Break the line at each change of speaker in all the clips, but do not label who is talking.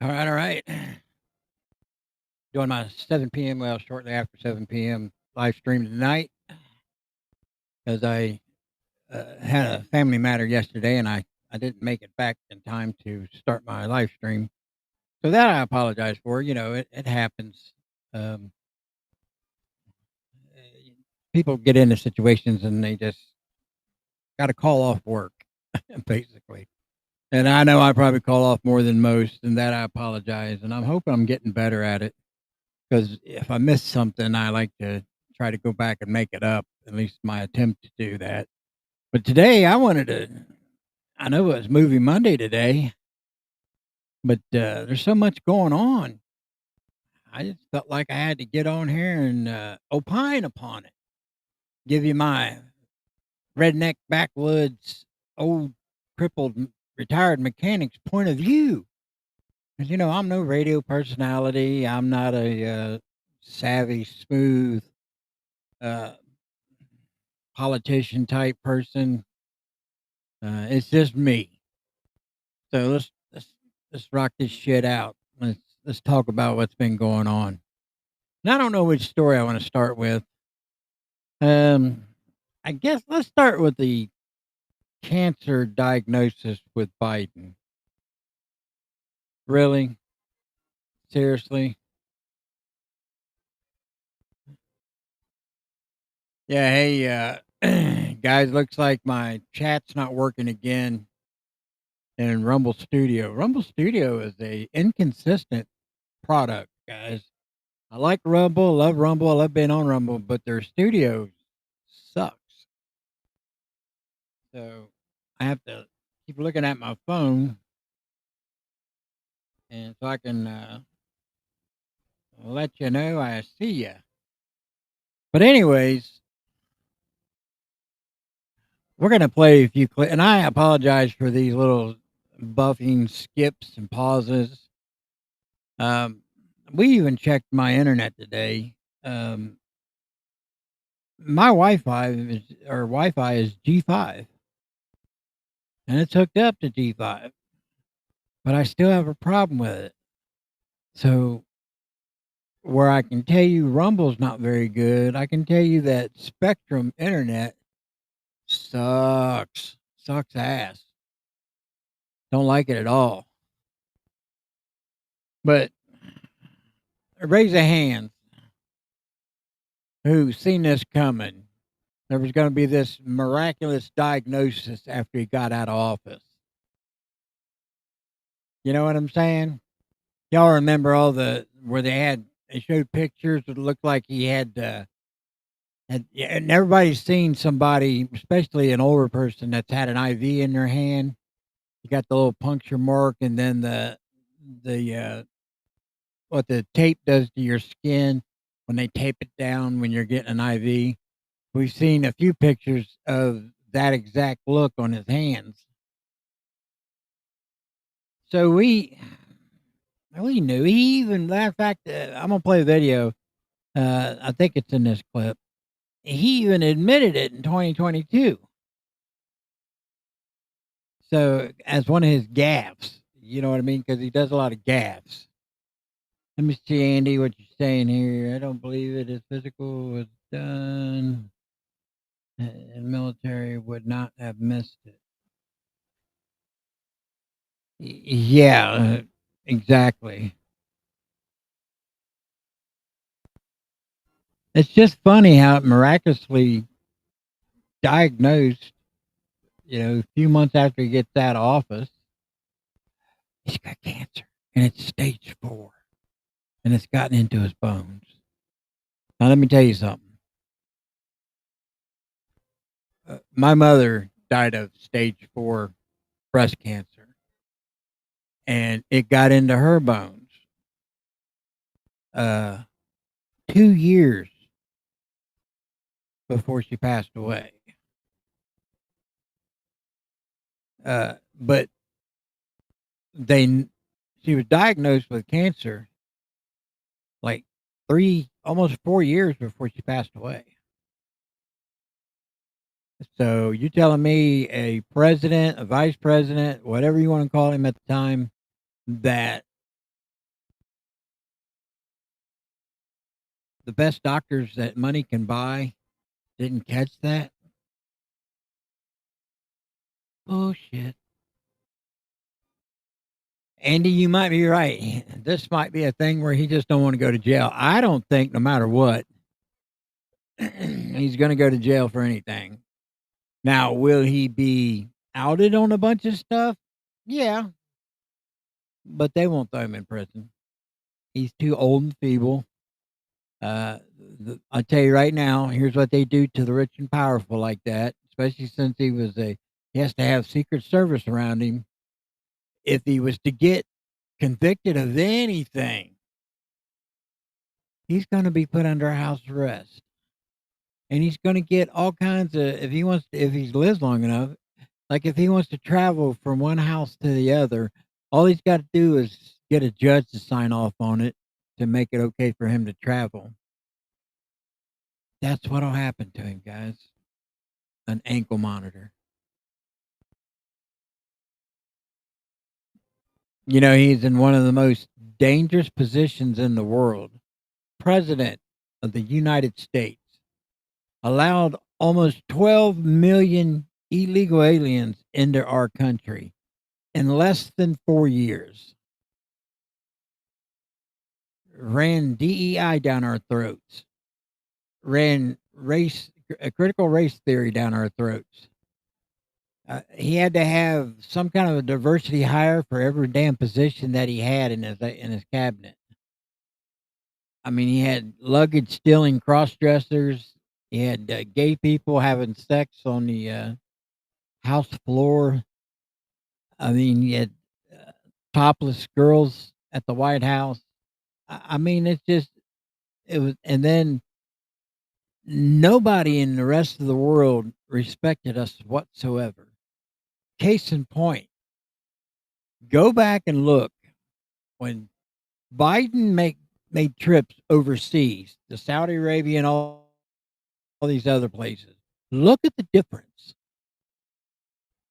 All right. Doing my 7 p.m. Well, shortly after 7 p.m. live stream tonight, as I had a family matter yesterday, and I didn't make it back in time to start my live stream. So that I apologize for. It happens. Um, uh, People get into situations and they just got to call off work, basically. And I know I probably call off more than most, and that I apologize. And I'm hoping I'm getting better at it. Because if I miss something, I like to try to go back and make it up, at least my attempt to do that. But today I know it was Movie Monday today, but there's so much going on. I just felt like I had to get on here and opine upon it, give you my redneck backwoods, old, crippled, retired mechanic's point of view. Because, I'm no radio personality. I'm not a savvy, smooth, uh, politician type person. It's just me. So let's rock this shit out. Let's talk about what's been going on. And I don't know which story I want to start with. Um, I guess let's start with the cancer diagnosis with Biden. Really? Seriously? Yeah. Hey, guys. Looks like my chat's not working again in Rumble Studio. Rumble Studio is a inconsistent product, guys. I like Rumble, love Rumble, I love being on Rumble, but their studio sucks. So I have to keep looking at my phone, and so I can let you know I see you. But anyways, we're gonna play a few clips, and I apologize for these little buffing skips and pauses. Um, we even checked my internet today. Um, my Wi-Fi is G5, and it's hooked up to G5, but I still have a problem with it. So where I can tell you Rumble's not very good, I can tell you that Spectrum Internet sucks. Sucks ass. Don't like it at all. But raise a hand who's seen this coming. There was going to be this miraculous diagnosis after he got out of office. You know what I'm saying? Y'all remember all the where they showed pictures that looked like he had yeah, and everybody's seen somebody, especially an older person that's had an IV in their hand. You got the little puncture mark, and then the what the tape does to your skin when they tape it down when you're getting an IV. We've seen a few pictures of that exact look on his hands. So we knew. He even, matter of fact, I'm gonna play a video. I think it's in this clip. He even admitted it in 2022. So as one of his gaffes, you know what I mean? Because he does a lot of gaffes. Let me see, Andy, what you're saying here. I don't believe it. His physical was done. And military would not have missed it. Yeah, exactly. It's just funny how it miraculously diagnosed, a few months after he gets out of office, he's got cancer and it's stage 4 and it's gotten into his bones. Now, let me tell you something. My mother died of stage 4 breast cancer and it got into her bones. Uh, 2 years before she passed away. But they, she was diagnosed with cancer like almost 4 years before she passed away. So you telling me a president, a vice president, whatever you want to call him at the time, that the best doctors that money can buy didn't catch that? Bullshit. Andy, you might be right. This might be a thing where he just don't want to go to jail. I don't think no matter what, he's going to go to jail for anything. Now, will he be outed on a bunch of stuff? Yeah, but they won't throw him in prison. He's too old and feeble. Uh, I'll tell you right now, here's what they do to the rich and powerful like that, especially since he has to have Secret Service around him. If he was to get convicted of anything, he's going to be put under house arrest. And he's going to get all kinds of, if he lives long enough, like if he wants to travel from one house to the other, all he's got to do is get a judge to sign off on it to make it okay for him to travel. That's what'll happen to him, guys. An ankle monitor. You know, he's in one of the most dangerous positions in the world. President of the United States allowed almost 12 million illegal aliens into our country in less than 4 years. Ran DEI down our throats. Ran critical race theory down our throats. He had to have some kind of a diversity hire for every damn position that he had in his cabinet. I mean, he had luggage stealing cross dressers. He had gay people having sex on the House floor. I mean, he had topless girls at the White House. I mean, it was, and then nobody in the rest of the world respected us whatsoever. Case in point, go back and look when Biden made trips overseas to Saudi Arabia and all these other places. Look at the difference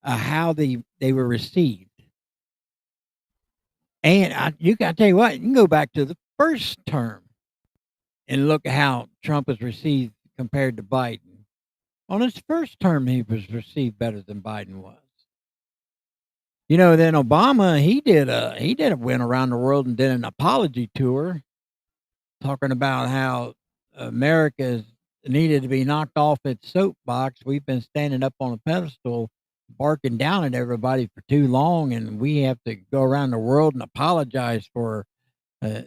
how they were received. And you got to tell you what, you can go back to the first term and look at how Trump was received compared to Biden. On his first term, he was received better than Biden was. You know, then Obama, he did a went around the world and did an apology tour talking about how America needed to be knocked off its soapbox. We've been standing up on a pedestal, barking down at everybody for too long, and we have to go around the world and apologize for,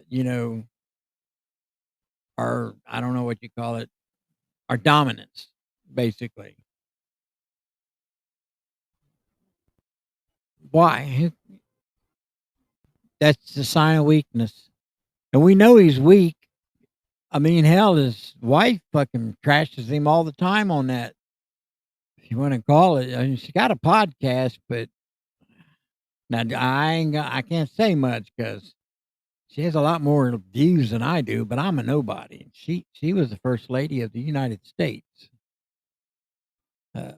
you know, our, I don't know what you call it, our dominance, basically. Why? That's a sign of weakness. And we know he's weak. I mean, hell, his wife fucking trashes him all the time on that. If you want to call it, I mean, she got a podcast, but now I can't say much because she has a lot more views than I do. But I'm a nobody. She was the first lady of the United States.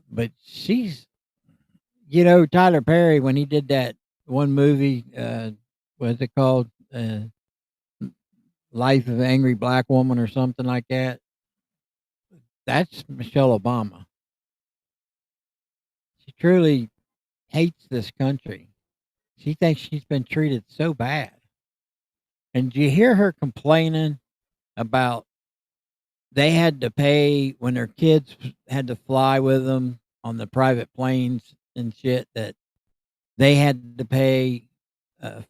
But she's, you know, Tyler Perry when he did that one movie, what's it called? Life of an Angry Black Woman or something like that. That's Michelle Obama. She truly hates this country. She thinks she's been treated so bad. And you hear her complaining about they had to pay when their kids had to fly with them on the private planes and shit that they had to pay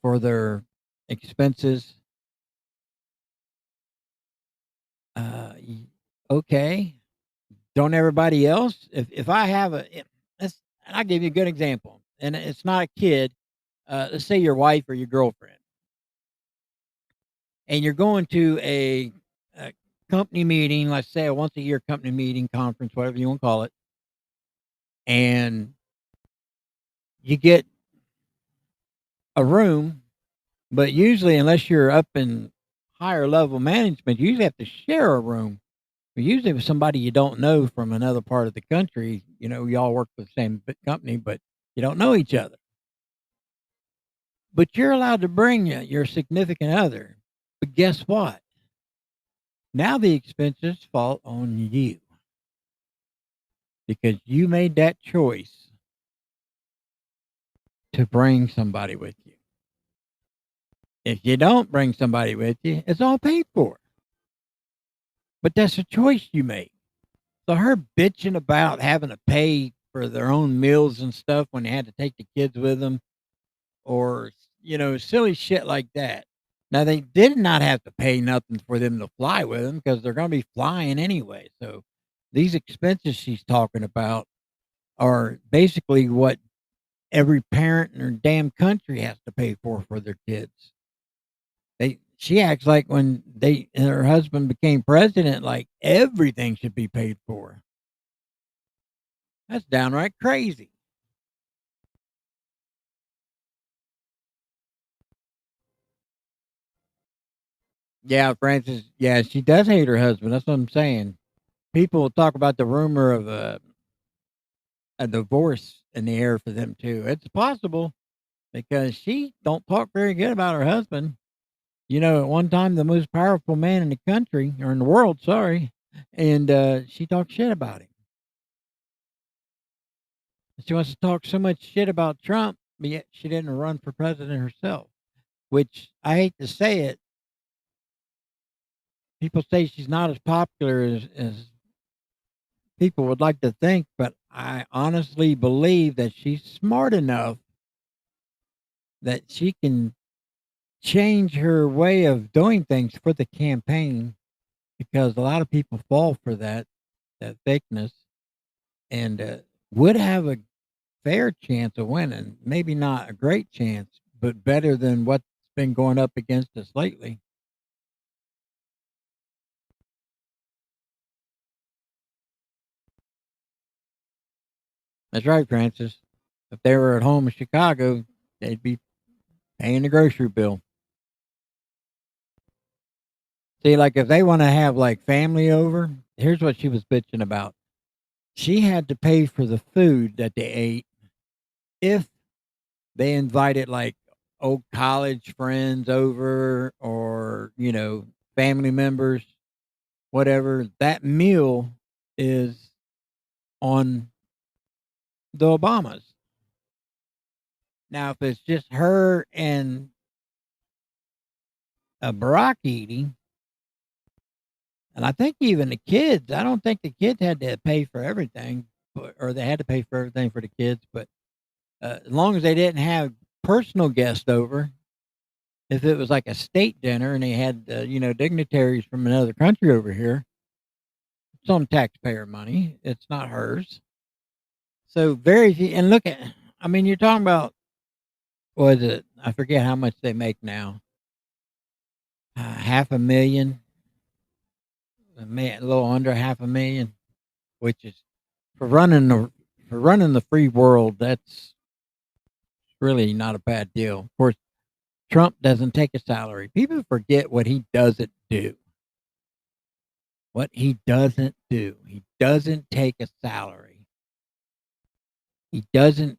for their expenses. Okay. Don't everybody else? If I have I'll give you a good example, and it's not a kid. Let's say your wife or your girlfriend, and you're going to a company meeting. Let's say a once a year company meeting, conference, whatever you want to call it, and you get a room, but usually, unless you're up in higher level management, you usually have to share a room. But usually with somebody you don't know from another part of the country, you know, y'all work for the same company, but you don't know each other. But you're allowed to bring your significant other. But guess what? Now the expenses fall on you because you made that choice to bring somebody with you. If you don't bring somebody with you, it's all paid for. But that's a choice you make. So her bitching about having to pay for their own meals and stuff when they had to take the kids with them, or silly shit like that. Now they did not have to pay nothing for them to fly with them because they're going to be flying anyway. So these expenses she's talking about are basically what every parent in her damn country has to pay for their kids. She acts like when they and her husband became president, like everything should be paid for. That's downright crazy. Yeah, Francis. Yeah, she does hate her husband. That's what I'm saying. People talk about the rumor of a divorce in the air for them too. It's possible because she don't talk very good about her husband. At one time the most powerful man in the country or in the world, sorry, and she talked shit about him. She wants to talk so much shit about Trump, but yet she didn't run for president herself. Which I hate to say it, people say she's not as popular as people would like to think, but I honestly believe that she's smart enough that she can change her way of doing things for the campaign because a lot of people fall for that fakeness and would have a fair chance of winning. Maybe not a great chance, but better than what's been going up against us lately. That's right, Francis. If they were at home in Chicago, they'd be paying the grocery bill. See, like if they want to have like family over, here's what she was bitching about. She had to pay for the food that they ate if they invited like old college friends over or, family members, whatever. That meal is on the Obamas. Now, if it's just her and Barack eating, and I think even the kids, I don't think the kids had to pay for everything, or they had to pay for everything for the kids. But as long as they didn't have personal guests over, if it was like a state dinner and they had, dignitaries from another country over here, it's on taxpayer money. It's not hers. So very few, and look at, I mean, you're talking about, what is it? I forget how much they make now. Half a million, a little under half a million, which is for running the for running the free world. That's really not a bad deal. Of course, Trump doesn't take a salary. People forget what he doesn't do. What he doesn't do. He doesn't take a salary. He doesn't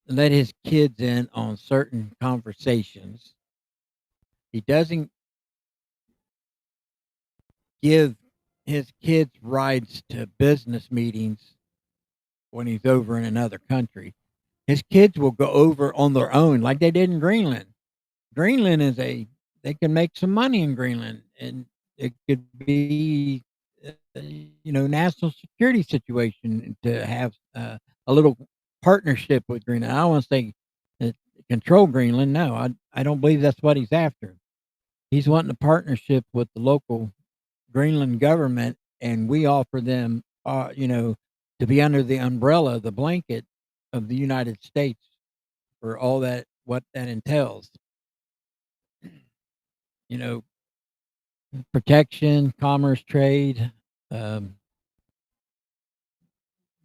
let his kids in on certain conversations. He doesn't give his kids rides to business meetings when he's over in another country. His kids will go over on their own like they did in Greenland. Greenland is they can make some money in Greenland, and it could be, national security situation to have a little partnership with Greenland. I don't want to say uh, control Greenland. No, I don't believe that's what he's after. He's wanting a partnership with the local Greenland government, and we offer them, to be under the umbrella, the blanket of the United States for all that what that entails. You know, protection, commerce, trade. Um,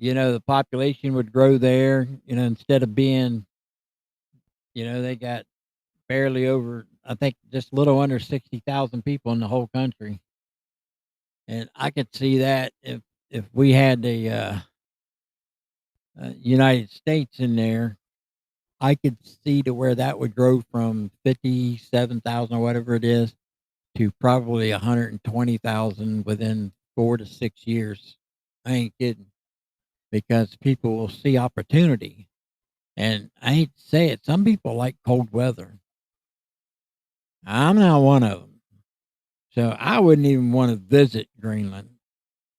the population would grow there. Instead of being, they got barely over, I think, just a little under 60,000 people in the whole country, and I could see that if we had the United States in there, I could see to where that would grow from 57,000 or whatever it is to probably 120,000 within 4 to 6 years. I ain't kidding, because people will see opportunity. And I hate to say it, some people like cold weather. I'm not one of them. So I wouldn't even want to visit Greenland,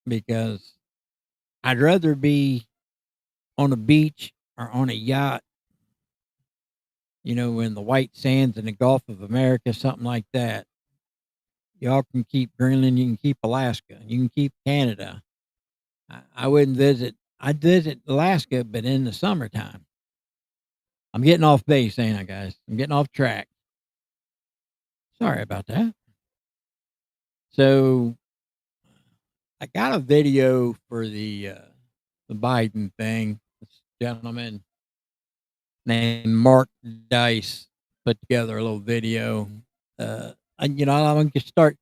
because I'd rather be on a beach or on a yacht, in the white sands in the Gulf of America, something like that. Y'all can keep Greenland, you can keep Alaska, you can keep Canada. I wouldn't visit. I'd visit Alaska, but in the summertime. I'm getting off base, ain't I, guys? I'm getting off track. Sorry about that. So I got a video for the Biden thing. This gentleman named Mark Dice put together a little video. I'm going to start.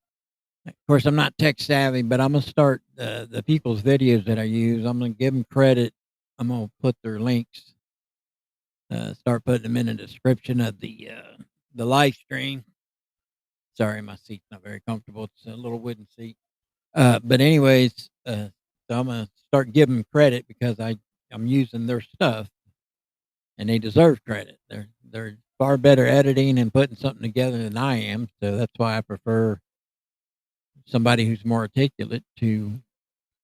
Of course, I'm not tech savvy, but I'm going to start the people's videos that I use. I'm going to give them credit. I'm going to put their links. Start putting them in the description of the live stream. Sorry, my seat's not very comfortable. It's a little wooden seat. But anyways, so I'm gonna start giving them credit, because I'm using their stuff, and they deserve credit. They're far better editing and putting something together than I am. So that's why I prefer somebody who's more articulate to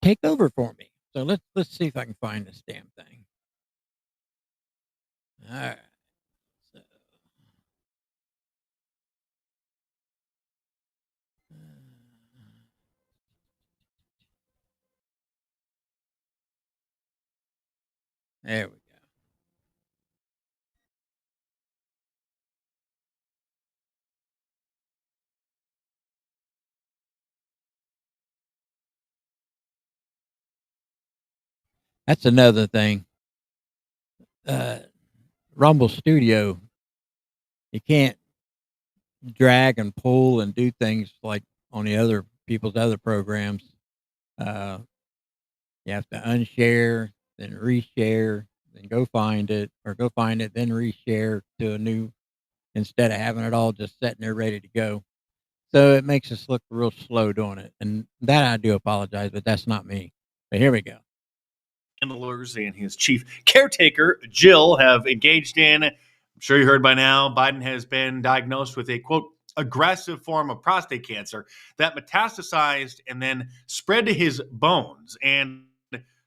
take over for me. So let's see if I can find this damn thing. All right. So, there we go. That's another thing. Rumble Studio, you can't drag and pull and do things like on the other people's other programs. You have to unshare, then reshare, then go find it, or go find it, then reshare to a new, instead of having it all just sitting there ready to go. So it makes us look real slow doing it. And that I do apologize, but that's not me. But here we go.
Handlers and his chief caretaker, Jill, have engaged in, I'm sure you heard by now, Biden has been diagnosed with a, quote, aggressive form of prostate cancer that metastasized and then spread to his bones. And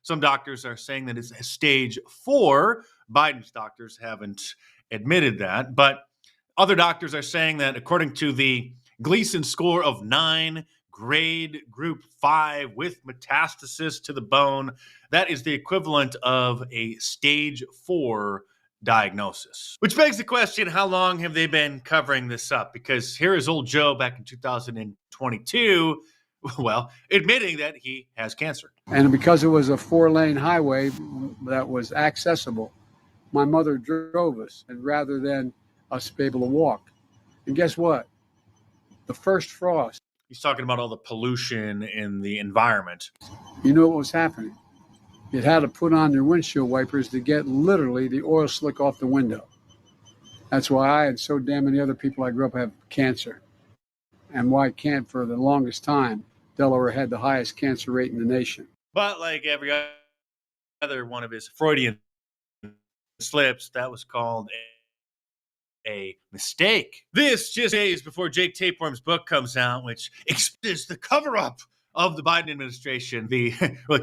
some doctors are saying that it's stage 4. Biden's doctors haven't admitted that, but other doctors are saying that according to the Gleason score of 9, grade group 5 with metastasis to the bone, that is the equivalent of a stage 4 diagnosis. Which begs the question, how long have they been covering this up? Because here is old Joe back in 2022, well, admitting that he has cancer.
And because it was a 4-lane highway that was accessible, my mother drove us, and rather than us be able to walk. And guess what? The first frost.
He's talking about all the pollution in the environment.
You know what was happening? It had to put on their windshield wipers to get literally the oil slick off the window. That's why I and so damn many other people I grew up have cancer. And why can't, for the longest time, Delaware had the highest cancer rate in the nation.
But like every other one of his Freudian slips, that was called a mistake. This just days before Jake Tapeworm's book comes out, which exposes the cover-up of the Biden administration,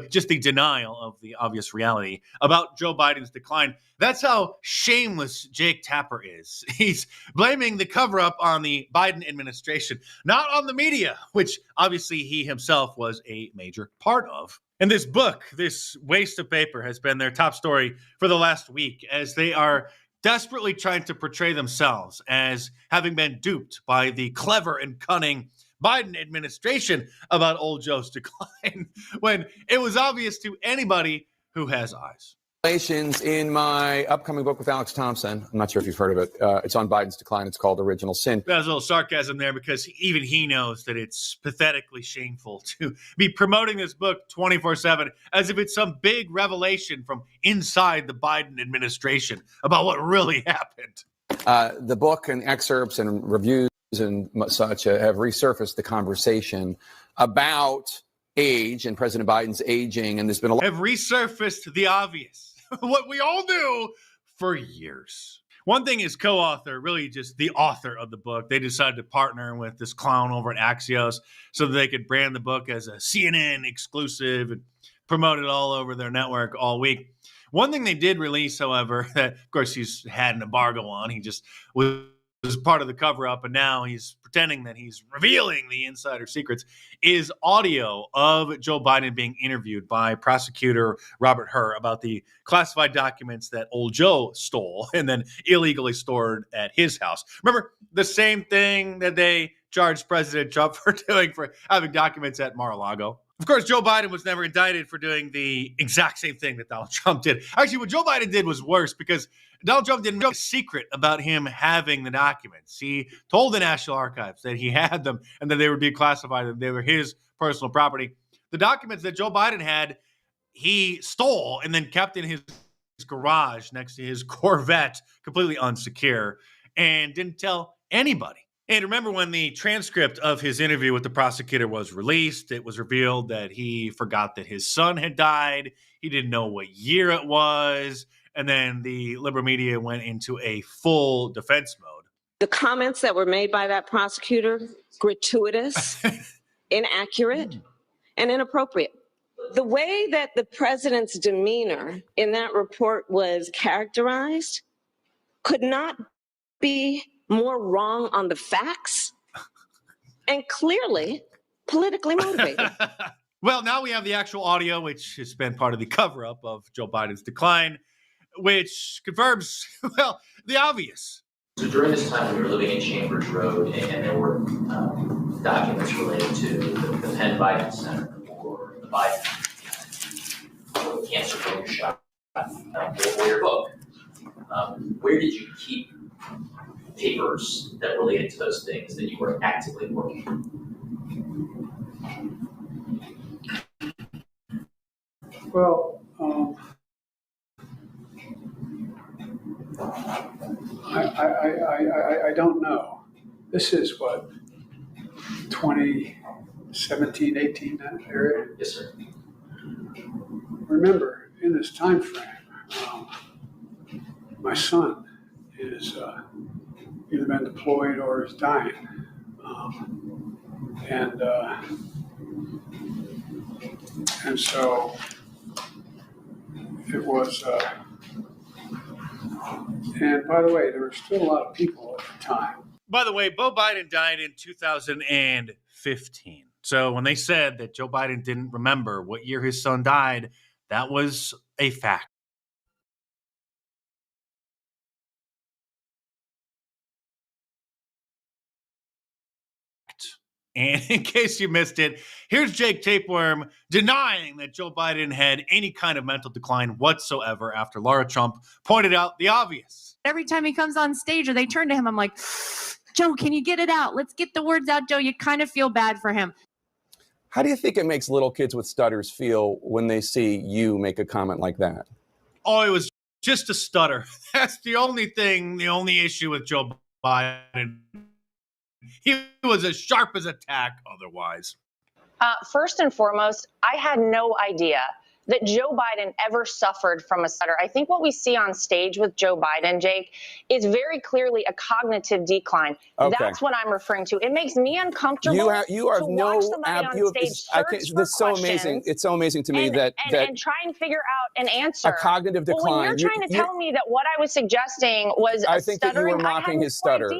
just the denial of the obvious reality about Joe Biden's decline. That's how shameless Jake Tapper is. He's blaming the cover-up on the Biden administration, not on the media, which obviously he himself was a major part of. And this book, this waste of paper, has been their top story for the last week, as they are desperately trying to portray themselves as having been duped by the clever and cunning Biden administration about old Joe's decline, when it was obvious to anybody who has eyes.
In my upcoming book with Alex Thompson, I'm not sure if you've heard of it. It's on Biden's decline. It's called Original Sin.
There's a little sarcasm there, because even he knows that it's pathetically shameful to be promoting this book 24/7 as if it's some big revelation from inside the Biden administration about what really happened.
The book and excerpts and reviews and such have resurfaced the conversation about age and President Biden's aging, and there's been a lot
have resurfaced the obvious, what we all knew for years. One thing is co-author, really just the author of the book. They decided to partner with this clown over at Axios so that they could brand the book as a CNN exclusive and promote it all over their network all week. One thing they did release, however, that of course he's had an embargo on, he just was part of the cover-up, and now he's pretending that he's revealing the insider secrets, is audio of Joe Biden being interviewed by prosecutor Robert Hur about the classified documents that old Joe stole and then illegally stored at his house. Remember, the same thing that they charged President Trump for doing, for having documents at Mar-a-Lago. Of course, Joe Biden was never indicted for doing the exact same thing that Donald Trump did. Actually, what Joe Biden did was worse, because Donald Trump didn't know a secret about him having the documents. He told the National Archives that he had them and that they would be classified, and they were his personal property. The documents that Joe Biden had, he stole and then kept in his garage next to his Corvette, completely unsecure, and didn't tell anybody. And remember, when the transcript of his interview with the prosecutor was released, it was revealed that he forgot that his son had died. He didn't know what year it was. And then the liberal media went into a full defense mode.
The comments that were made by that prosecutor, gratuitous, inaccurate, and inappropriate. The way that the president's demeanor in that report was characterized could not be more wrong on the facts and clearly politically motivated.
Well, now we have the actual audio, which has been part of the cover-up of Joe Biden's decline, which confirms, well, the obvious.
So during this time, we were living in Chambers Road, and there were documents related to the Penn Biden Center or the Biden cancer focus shot or your book. Where did you keep papers that related to those things that you were actively working on?
Well, I don't know. This is what, 2017, 18, that area?
Yes, sir.
Remember, in this time frame, my son is either been deployed or is dying. And so it was, and by the way, there were still a lot of people at the time.
By the way, Beau Biden died in 2015. So when they said that Joe Biden didn't remember what year his son died, that was a fact. And in case you missed it, here's Jake Tapeworm denying that Joe Biden had any kind of mental decline whatsoever after Laura Trump pointed out the obvious.
Every time he comes on stage or they turn to him, I'm like, Joe, can you get it out? Let's get the words out, Joe. You kind of feel bad for him.
How do you think it makes little kids with stutters feel when they see you make a comment like that?
Oh, it was just a stutter. That's the only thing, the only issue with Joe Biden. He was as sharp as a tack otherwise.
First and foremost, I had no idea that Joe Biden ever suffered from a stutter. I think what we see on stage with Joe Biden, Jake, is very clearly a cognitive decline.
Okay.
That's what I'm referring to. It makes me uncomfortable
You are
to
no
watch somebody on stage
that's so amazing. It's so amazing to me that
try and figure out an answer.
A cognitive decline.
Well, when you're trying to tell me that what I was suggesting was
I think that you were mocking his stutter.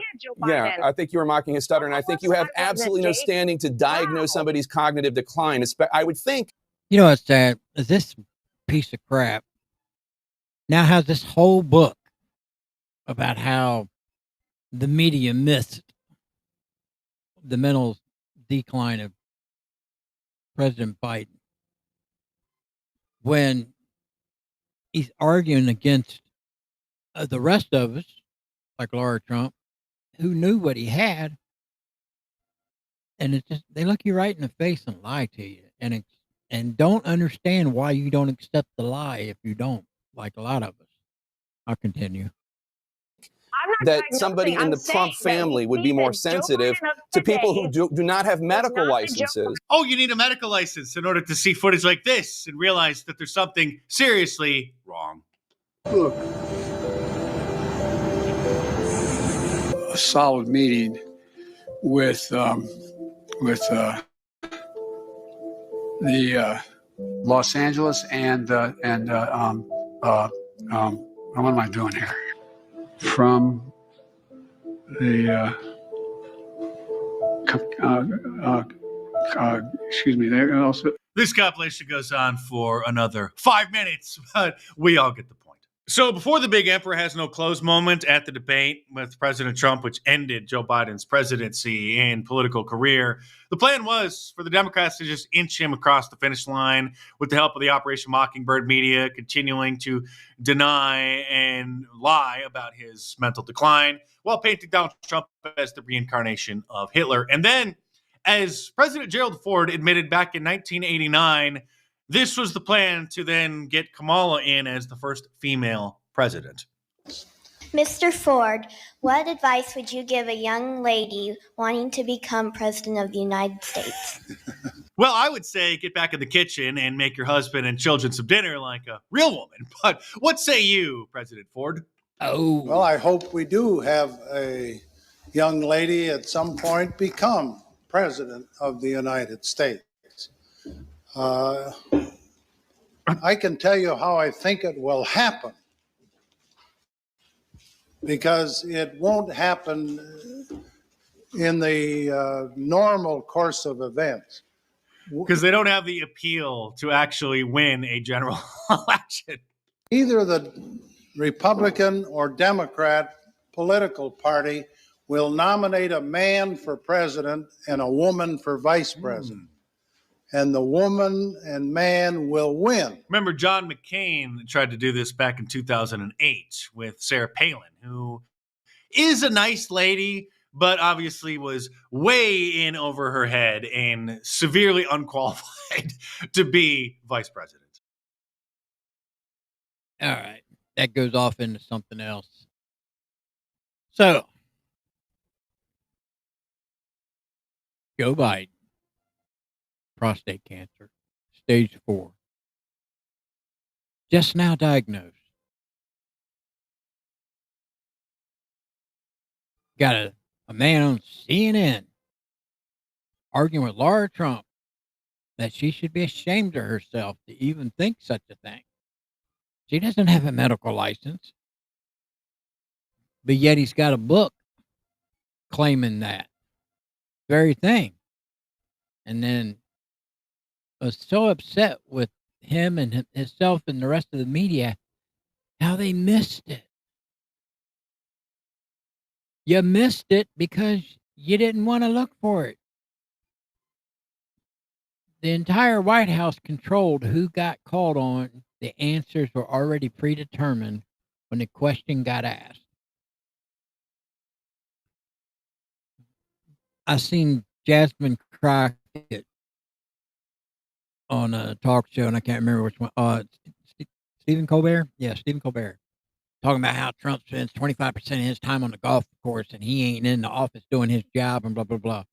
Yeah, I think you were mocking his stutter, and I think you have absolutely no standing to diagnose somebody's cognitive decline. I would think.
You know, it's sad. This piece of crap now has this whole book about how the media missed the mental decline of President Biden when he's arguing against the rest of us, like Laura Trump, who knew what he had, and it's just they look you right in the face and lie to you, and don't understand why you don't accept the lie if you don't, like a lot of us. I'll continue.
that somebody in the Trump family would be more sensitive to people who do not have medical licenses.
Oh, you need a medical license in order to see footage like this and realize that there's something seriously wrong.
Look, a solid meeting with the Los Angeles and what am I doing here? From the excuse me. There also.
This compilation goes on for another 5 minutes, but we all get the point. So before the big emperor has no clothes moment at the debate with President Trump, which ended Joe Biden's presidency and political career, the plan was for the Democrats to just inch him across the finish line with the help of the Operation Mockingbird media, continuing to deny and lie about his mental decline while painting Donald Trump as the reincarnation of Hitler. And then, as President Gerald Ford admitted back in 1989, this was the plan to then get Kamala in as the first female president.
Mr. Ford, what advice would you give a young lady wanting to become president of the United States?
Well, I would say get back in the kitchen and make your husband and children some dinner like a real woman. But what say you, President Ford?
Oh,
Well, I hope we do have a young lady at some point become president of the United States. I can tell you how I think it will happen, because it won't happen in the normal course of events.
Because they don't have the appeal to actually win a general election.
Either the Republican or Democrat political party will nominate a man for president and a woman for vice president. And the woman and man will win.
Remember, John McCain tried to do this back in 2008 with Sarah Palin, who is a nice lady, but obviously was way in over her head and severely unqualified to be vice president.
all right. That goes off into something else. So, Joe Biden, prostate cancer, stage 4, just now diagnosed. Got a man on CNN arguing with Laura Trump that she should be ashamed of herself to even think such a thing. She doesn't have a medical license, but yet he's got a book claiming that very thing. And then was so upset with him and himself and the rest of the media how they missed it. You missed it because you didn't want to look for it. The entire White House controlled who got called on. The answers were already predetermined when the question got asked. I seen Jasmine Crockett on a talk show, and I can't remember which one. Stephen Colbert? Yeah, Stephen Colbert. Talking about how Trump spends 25% of his time on the golf course and he ain't in the office doing his job and blah, blah, blah.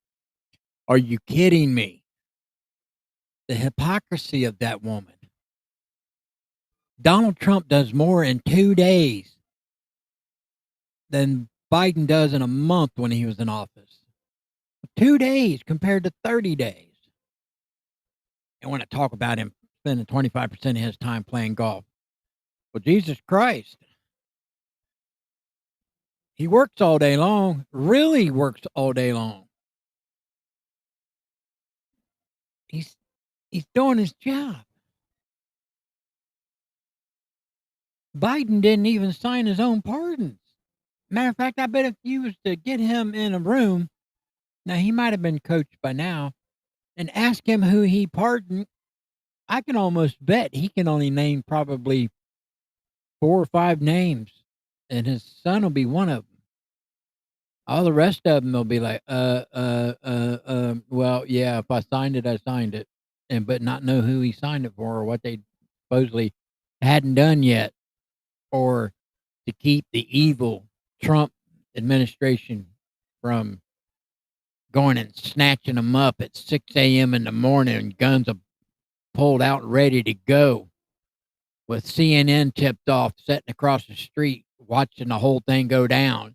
Are you kidding me? The hypocrisy of that woman. Donald Trump does more in 2 days than Biden does in a month when he was in office. 2 days compared to 30 days. And when I talk about him spending 25% of his time playing golf. Well, Jesus Christ. He works all day long, really works all day long. He's doing his job. Biden didn't even sign his own pardons. Matter of fact, I bet if you was to get him in a room, now he might have been coached by now, and ask him who he pardoned, I can almost bet he can only name probably 4 or 5 names, and his son will be one of them. All the rest of them will be like, well, yeah, if I signed it, I signed it, but not know who he signed it for or what they supposedly hadn't done yet, or to keep the evil Trump administration from going and snatching them up at 6 a.m. in the morning, guns are pulled out and ready to go, with CNN tipped off, sitting across the street, watching the whole thing go down.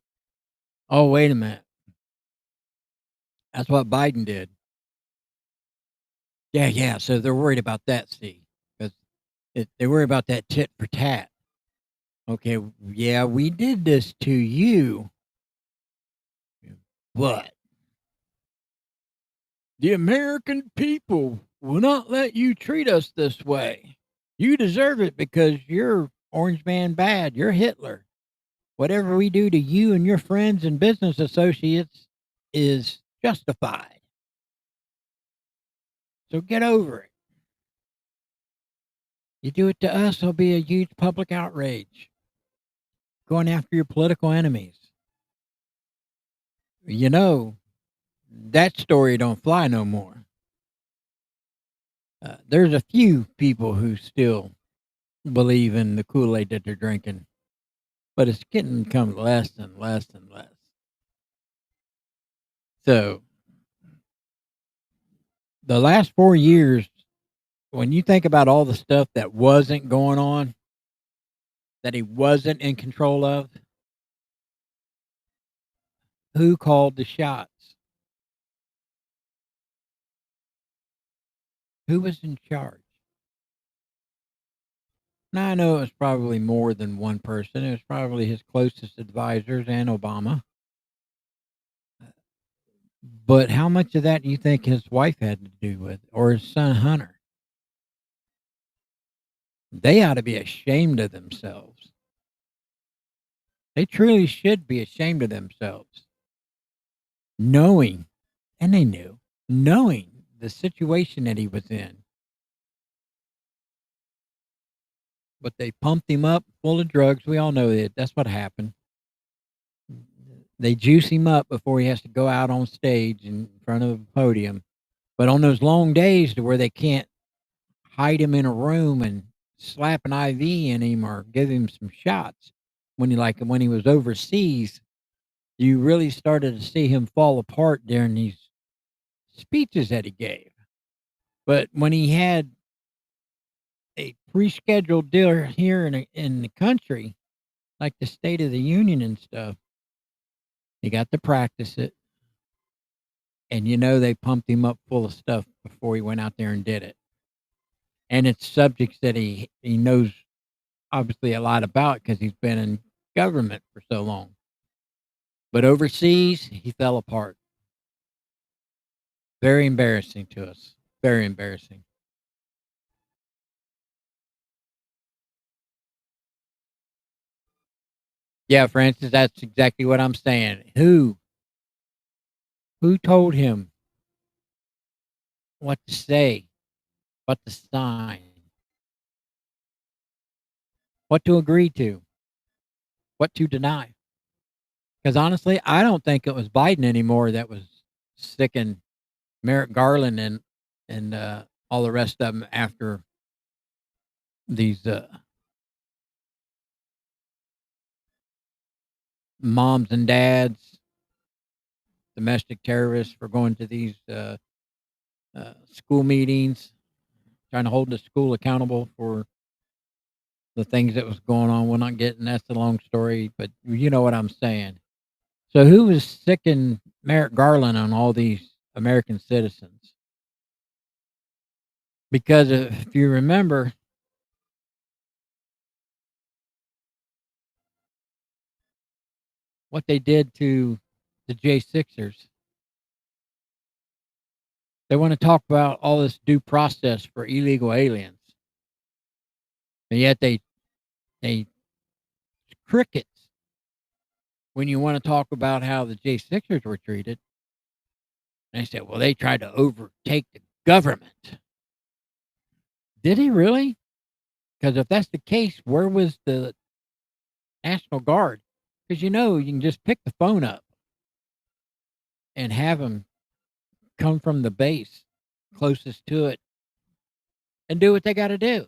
Oh, wait a minute. That's what Biden did. Yeah. So they're worried about that, see, because they worry about that tit for tat. Okay, yeah, we did this to you, but the American people will not let you treat us this way. You deserve it because you're Orange Man bad. You're Hitler. Whatever we do to you and your friends and business associates is justified. So get over it. You do it to us, it'll be a huge public outrage. Going after your political enemies. You know, that story don't fly no more. There's a few people who still believe in the Kool-Aid that they're drinking, but it's getting become less and less and less. So the last 4 years, when you think about all the stuff that wasn't going on, that he wasn't in control of, who called the shots? Who was in charge? Now, I know it was probably more than one person. It was probably his closest advisors and Obama. But how much of that do you think his wife had to do with, or his son Hunter? They ought to be ashamed of themselves. They truly should be ashamed of themselves. Knowing, and they knew, knowing the situation that he was in. But they pumped him up full of drugs. We all know that. That's what happened. They juice him up before he has to go out on stage in front of a podium. But on those long days to where they can't hide him in a room and slap an IV in him or give him some shots, when he was overseas, you really started to see him fall apart during these speeches that he gave. But when he had a pre-scheduled deal here in the country, like the State of the Union and stuff, he got to practice it. And they pumped him up full of stuff before he went out there and did it. And it's subjects that he knows obviously a lot about because he's been in government for so long. But overseas, he fell apart. Very embarrassing to us. Very embarrassing. Yeah, Francis, that's exactly what I'm saying. Who told him what to say, what to sign, what to agree to, what to deny? Because honestly, I don't think it was Biden anymore that was sticking Merrick Garland and all the rest of them after these moms and dads, domestic terrorists, for going to these school meetings, trying to hold the school accountable for the things that was going on. We're not getting, that's a long story, but you know what I'm saying. So who was sicking Merrick Garland on all these American citizens? Because if you remember, what they did to the J6ers, they want to talk about all this due process for illegal aliens. And yet they crickets when you want to talk about how the J6ers were treated. And they said, well, they tried to overtake the government. Did he really? Because if that's the case, where was the National Guard? Because you can just pick the phone up and have them come from the base closest to it and do what they got to do.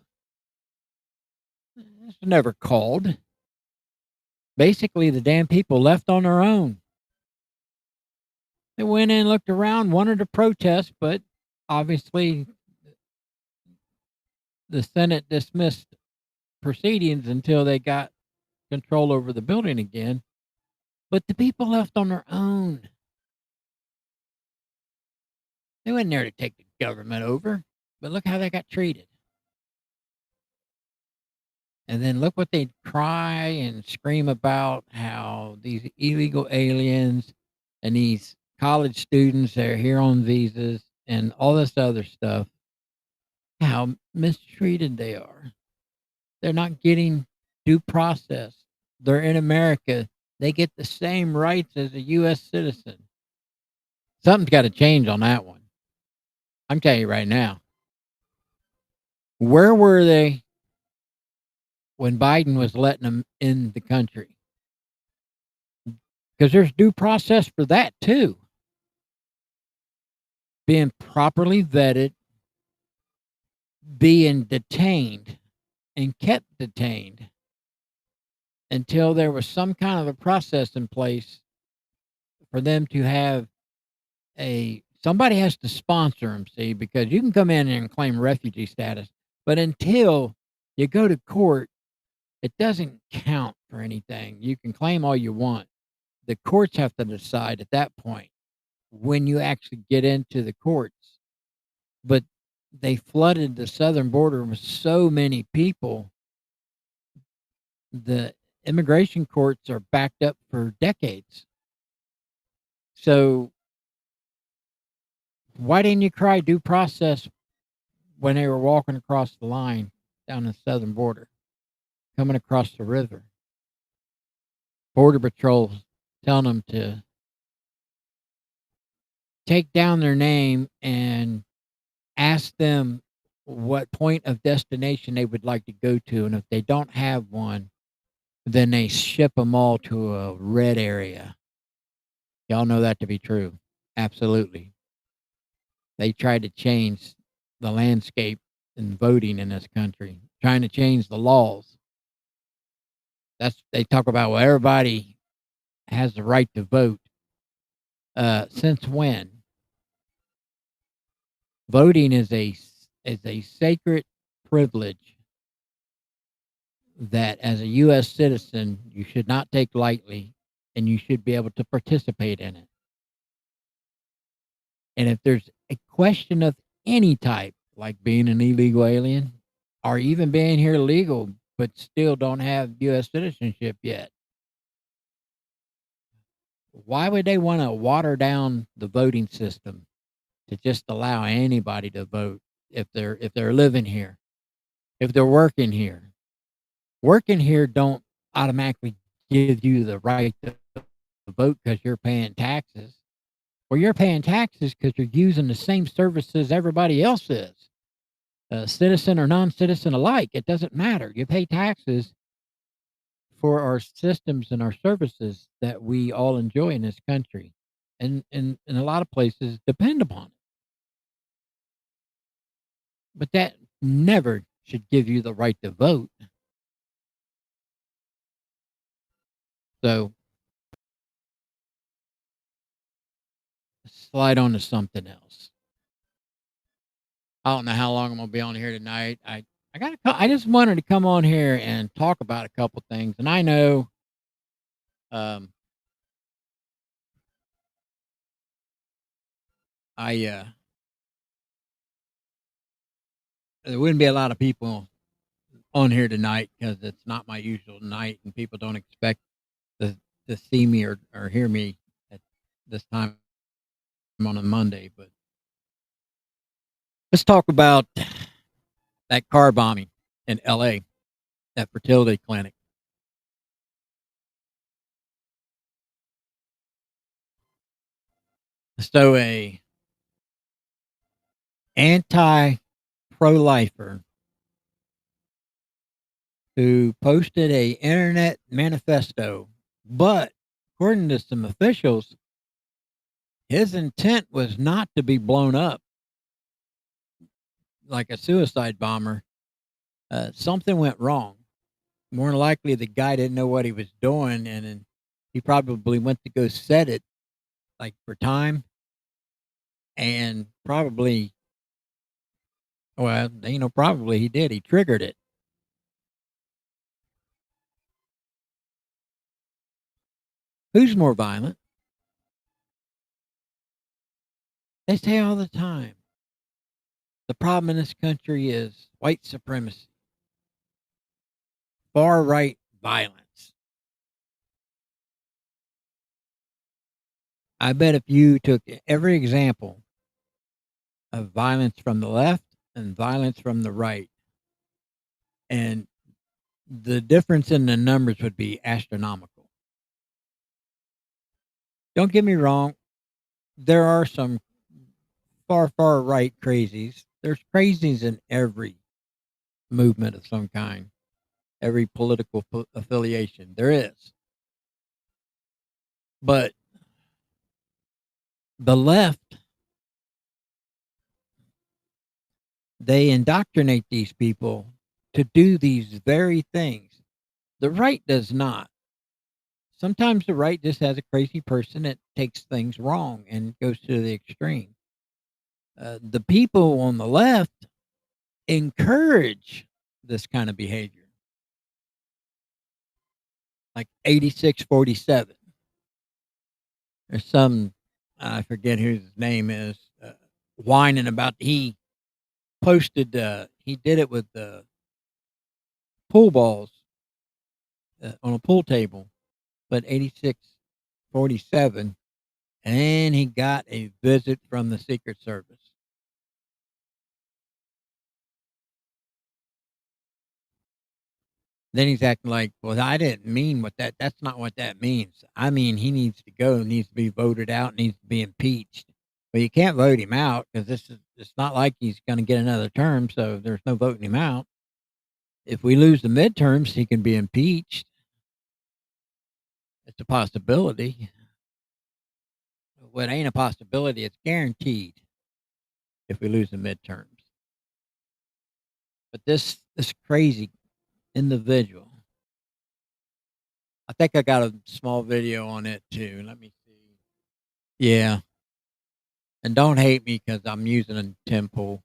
It's never called. Basically, the damn people left on their own. They went in, looked around, wanted to protest, but obviously the Senate dismissed proceedings until they got control over the building again. But the people left on their own. They weren't there to take the government over, but look how they got treated. And then look what they cry and scream about, how these illegal aliens and these college students that are here on visas and all this other stuff, how mistreated they are. They're not getting due process. They're in America. They get the same rights as a U.S. citizen. Something's got to change on that one. I'm telling you right now. Where were they when Biden was letting them in the country? Because there's due process for that too. Being properly vetted, being detained and kept detained until there was some kind of a process in place for them to have somebody has to sponsor them, see, because you can come in and claim refugee status, but until you go to court, it doesn't count for anything. You can claim all you want. The courts have to decide at that point when you actually get into the courts. But they flooded the southern border with so many people. The immigration courts are backed up for decades. So why didn't you cry due process when they were walking across the line down the southern border, coming across the river? Border Patrol telling them to take down their name and ask them what point of destination they would like to go to. And if they don't have one, then they ship them all to a red area. Y'all know that to be true. Absolutely. They tried to change the landscape in voting in this country, trying to change the laws. They talk about, well, everybody has the right to vote. Since when? Voting is a sacred privilege that as a U.S. citizen, you should not take lightly, and you should be able to participate in it. And if there's a question of any type, like being an illegal alien, or even being here legal, but still don't have U.S. citizenship yet, why would they want to water down the voting system to just allow anybody to vote if they're living here, if they're working here? Working here don't automatically give you the right to vote because you're paying taxes. Well, you're paying taxes because you're using the same services everybody else is, citizen or non-citizen alike. It doesn't matter. You pay taxes for our systems and our services that we all enjoy in this country, and in a lot of places depend upon it. But that never should give you the right to vote. So, slide on to something else. I don't know how long I'm gonna be on here tonight. I just wanted to come on here and talk about a couple things, and I know, there wouldn't be a lot of people on here tonight because it's not my usual night, and people don't expect to see me or hear me at this time on a Monday. But let's talk about that car bombing in L.A. at Fertility Clinic. So a anti-pro-lifer who posted a internet manifesto, but according to some officials, his intent was not to be blown up like a suicide bomber. Something went wrong. more than likely the guy didn't know what he was doing, and then he probably went to go set it like for time, and probably, well, probably he did. He triggered it. Who's more violent? They say all the time, the problem in this country is white supremacy, far right violence. I bet if you took every example of violence from the left and violence from the right, and the difference in the numbers would be astronomical. Don't get me wrong, there are some far right crazies. There's crazies in every movement of some kind, every political affiliation. There is. But the left, they indoctrinate these people to do these very things. The right does not. Sometimes the right just has a crazy person that takes things wrong and goes to the extreme. The people on the left encourage this kind of behavior. Like 8647. There's some, I forget who his name is, whining about, he posted, he did it with pool balls on a pool table, but 8647, and he got a visit from the Secret Service. Then he's acting like, well, I didn't mean that's not what that means. I mean, he needs to go, needs to be voted out, needs to be impeached. Well, you can't vote him out because it's not like he's going to get another term, so there's no voting him out. If we lose the midterms, he can be impeached. It's a possibility. Well, it ain't a possibility, it's guaranteed if we lose the midterms. But this crazy individual, I think I got a small video on it too. Let me see. Yeah. And don't hate me because I'm using a tempo.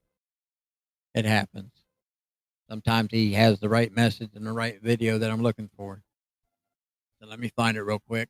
It happens. Sometimes he has the right message and the right video that I'm looking for. So let me find it real quick.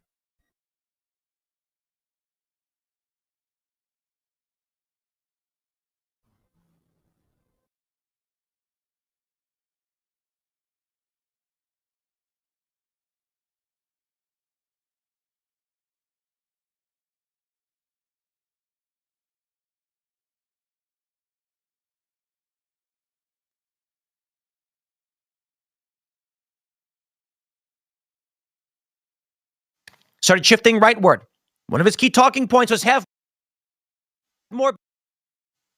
Started shifting rightward. One of his key talking points was have more.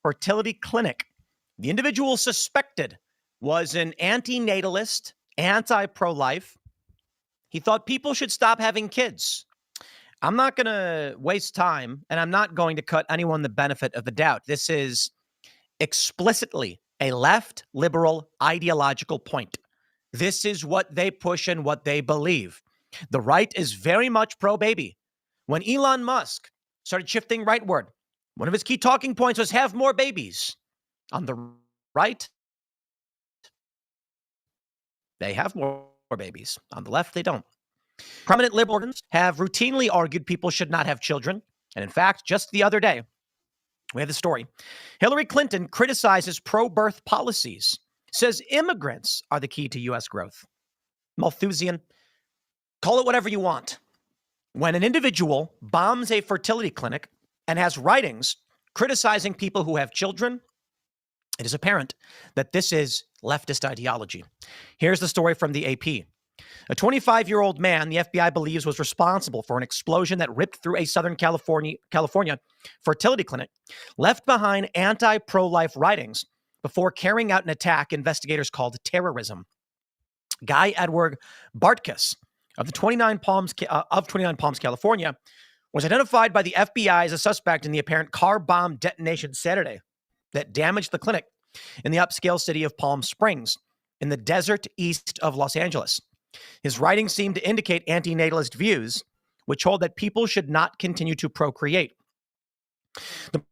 Fertility Clinic. The individual suspected was an anti-natalist, anti-pro-life. He thought people should stop having kids. I'm not going to waste time, and I'm not going to cut anyone the benefit of the doubt. This is explicitly a left liberal ideological point. This is what they push and what they believe. The right is very much pro-baby. When Elon Musk started shifting rightward, one of his key talking points was have more babies. On the right, they have more babies. On the left, they don't. Prominent liberals have routinely argued people should not have children. And in fact, just the other day, we have the story. Hillary Clinton criticizes pro-birth policies, says immigrants are the key to U.S. growth. Malthusian, call it whatever you want. When an individual bombs a fertility clinic and has writings criticizing people who have children, it is apparent that this is leftist ideology. Here's the story from the AP. A 25-year-old man the FBI believes was responsible for an explosion that ripped through a Southern California fertility clinic, left behind anti-pro-life writings before carrying out an attack investigators called terrorism. Guy Edward Bartkus of 29 Palms, California, was identified by the FBI as a suspect in the apparent car bomb detonation Saturday that damaged the clinic in the upscale city of Palm Springs in the desert east of Los Angeles. His writings seem to indicate antinatalist views, which hold that people should not continue to procreate. The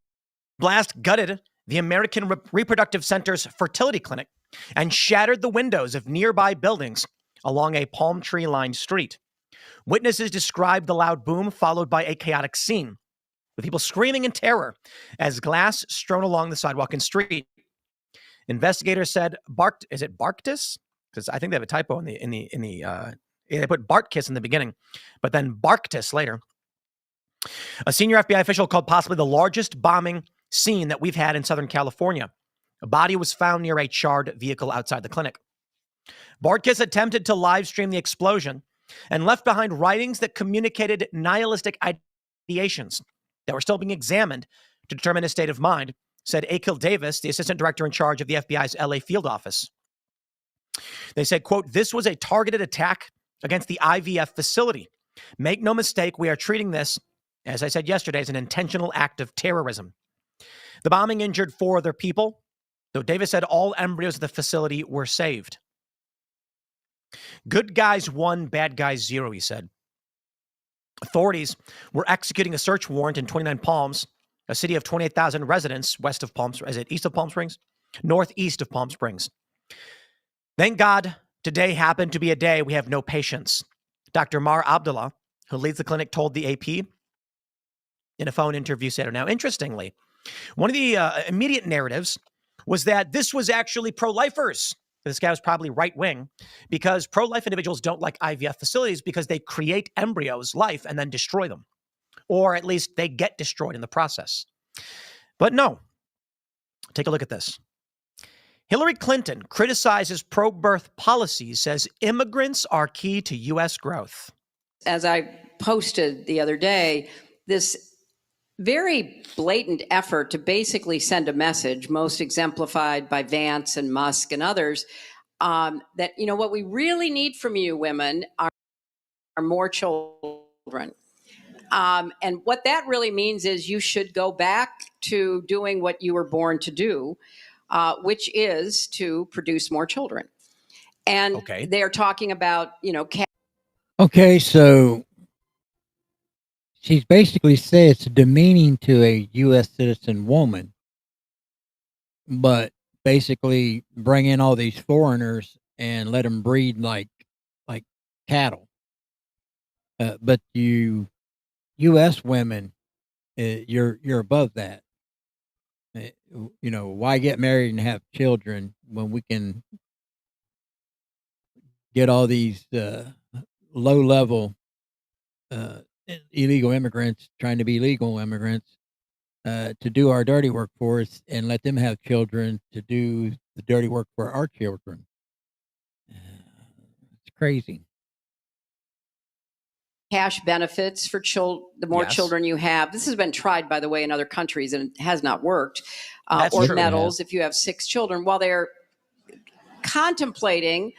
blast gutted the American Reproductive Center's Fertility Clinic and shattered the windows of nearby buildings along a palm tree-lined street. Witnesses described the loud boom followed by a chaotic scene, with people screaming in terror as glass strewn along the sidewalk and street. Investigators said is it Barktis? Because I think they have a typo they put Bartkiss in the beginning, but then Barktis later. A senior FBI official called possibly the largest bombing scene that we've had in Southern California. A body was found near a charred vehicle outside the clinic. Bartkiss attempted to live stream the explosion and left behind writings that communicated nihilistic ideations that were still being examined to determine his state of mind, said Akil Davis, the assistant director in charge of the FBI's LA field office. They said, quote, "This was a targeted attack against the IVF facility. Make no mistake, we are treating this, as I said yesterday, as an intentional act of terrorism." The bombing injured 4 other people, though Davis said all embryos at the facility were saved. Good guys 1, bad guys 0, he said. Authorities were executing a search warrant in 29 Palms, a city of 28,000 residents west of Palm Springs. Is it east of Palm Springs? Northeast of Palm Springs. Thank God today happened to be a day we have no patience. Dr. Mar Abdullah, who leads the clinic, told the AP in a phone interview Saturday. Now, interestingly, one of the immediate narratives was that this was actually pro-lifers. This guy was probably right-wing because pro-life individuals don't like IVF facilities because they create embryos, life, and then destroy them. Or at least they get destroyed in the process. But no. Take a look at this. Hillary Clinton criticizes pro-birth policies, says immigrants are key to U.S. growth.
As I posted the other day, this very blatant effort to basically send a message, most exemplified by Vance and Musk and others, that, you know, what we really need from you women are more children. And what that really means is you should go back to doing what you were born to do, which is to produce more children. And they're talking about, you know,
okay, so she's basically said it's demeaning to a U.S. citizen woman, but basically bring in all these foreigners and let them breed like cattle. But you U.S. women, you're above that. You know, why get married and have children when we can get all these low-level illegal immigrants trying to be legal immigrants to do our dirty work for us and let them have children to do the dirty work for our children. It's crazy.
Cash benefits for the more children you have. This has been tried, by the way, in other countries, and it has not worked. Or medals if you have 6 children. While they're contemplating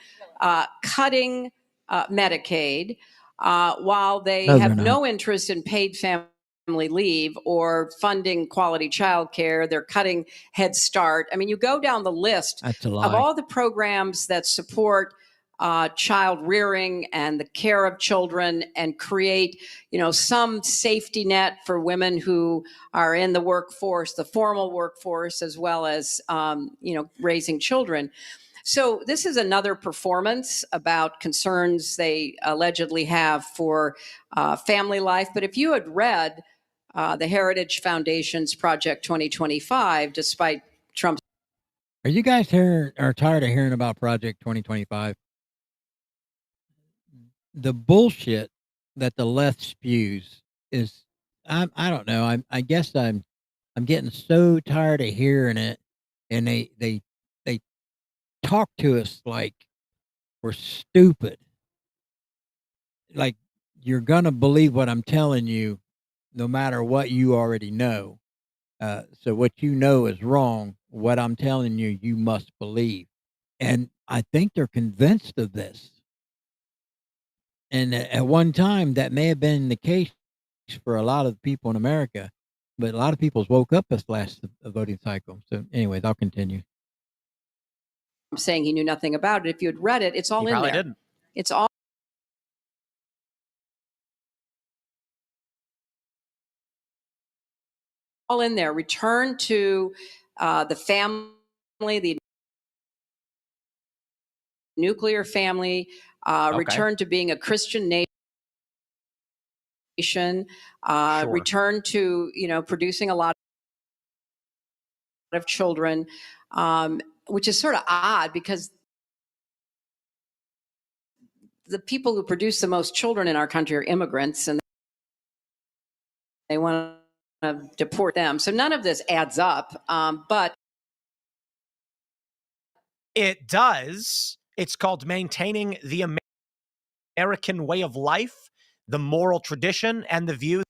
cutting Medicaid, while they have no interest in paid family leave or funding quality childcare, they're cutting Head Start. I mean, you go down the list of all the programs that support child rearing and the care of children and create, you know, some safety net for women who are in the workforce, the formal workforce, as well as, you know, raising children. So this is another performance about concerns they allegedly have for family life. But if you had read the Heritage Foundation's Project 2025, despite Trump's...
Are you guys tired of hearing about Project 2025? The bullshit that the left spews is, I don't know. I guess I'm getting so tired of hearing it, and they talk to us like we're stupid. Like you're gonna believe what I'm telling you, no matter what you already know. So what you know is wrong. What I'm telling you, you must believe. And I think they're convinced of this. And at one time, that may have been the case for a lot of people in America, but a lot of people woke up this last voting cycle. So anyways, I'll continue.
I'm saying he knew nothing about it. If you had read it, it's all in there.
Didn't.
It's all in there. Return to the family, the nuclear family, return to being a Christian nation, return to, producing a lot of children, which is sort of odd because the people who produce the most children in our country are immigrants, and they want to deport them. So none of this adds up, but
it does. It's called maintaining the American way of life, the moral tradition, and the views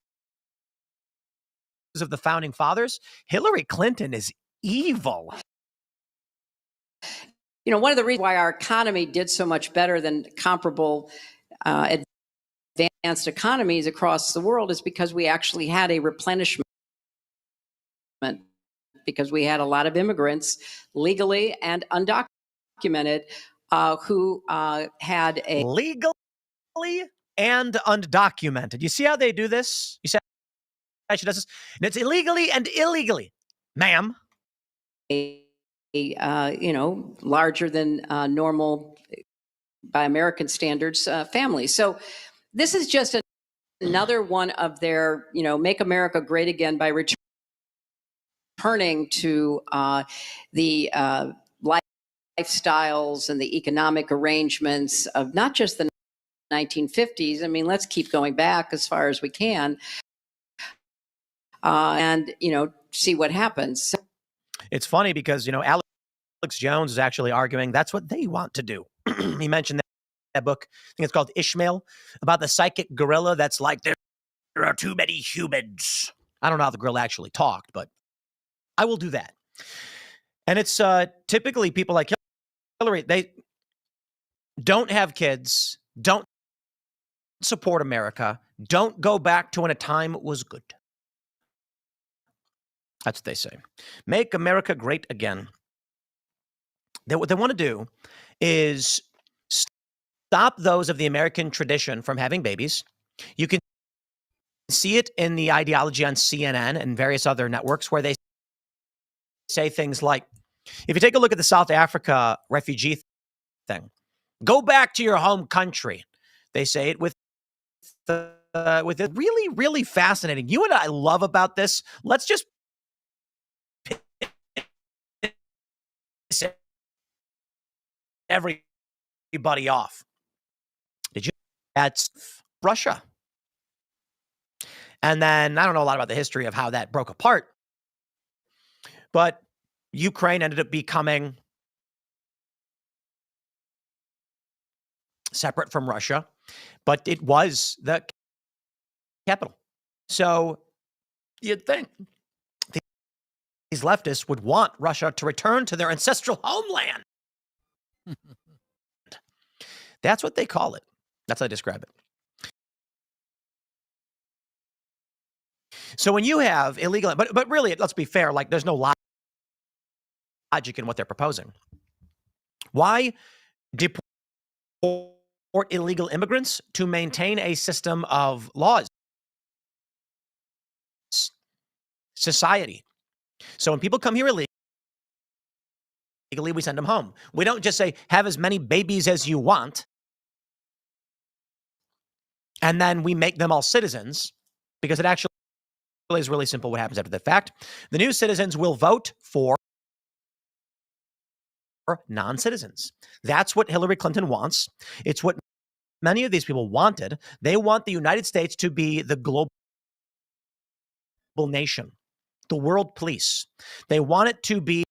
of the founding fathers. Hillary Clinton is evil.
One of the reasons why our economy did so much better than comparable advanced economies across the world is because we actually had a replenishment, because we had a lot of immigrants, legally and undocumented, who had a
legally and undocumented. You see how they do this? You see how she does this? And it's illegally and illegally, ma'am.
Larger than normal by American standards family. So this is just another one of their, make America great again by returning to the lifestyles and the economic arrangements of not just the 1950s. I mean, let's keep going back as far as we can and, see what happens.
It's funny because, Alex Jones is actually arguing that's what they want to do. He mentioned that book, I think it's called Ishmael, about the psychic gorilla that's like, there are too many humans. I don't know how the gorilla actually talked, but I will do that. And it's typically people like Hillary, they don't have kids, don't support America, don't go back to when a time was good. That's what they say. Make America great again. What they want to do is stop those of the American tradition from having babies. You can see it in the ideology on CNN and various other networks where they say things like, if you take a look at the South Africa refugee thing, go back to your home country. They say it with it really, really fascinating. You and I love about this. Let's just everybody off. Did you? That's Russia. And then I don't know a lot about the history of how that broke apart, but Ukraine ended up becoming separate from Russia, but it was the capital. So you'd think these leftists would want Russia to return to their ancestral homeland. That's what they call it. That's how they describe it. So when you have illegal, but really, let's be fair, like there's no logic in what they're proposing. Why deport illegal immigrants? To maintain a system of laws, society. So when people come here illegally, we send them home. We don't just say, have as many babies as you want, and then we make them all citizens, because it actually is really simple what happens after the fact. The new citizens will vote for non-citizens. That's what Hillary Clinton wants. It's what many of these people wanted. They want the United States to be the global nation, the world police. They want it to be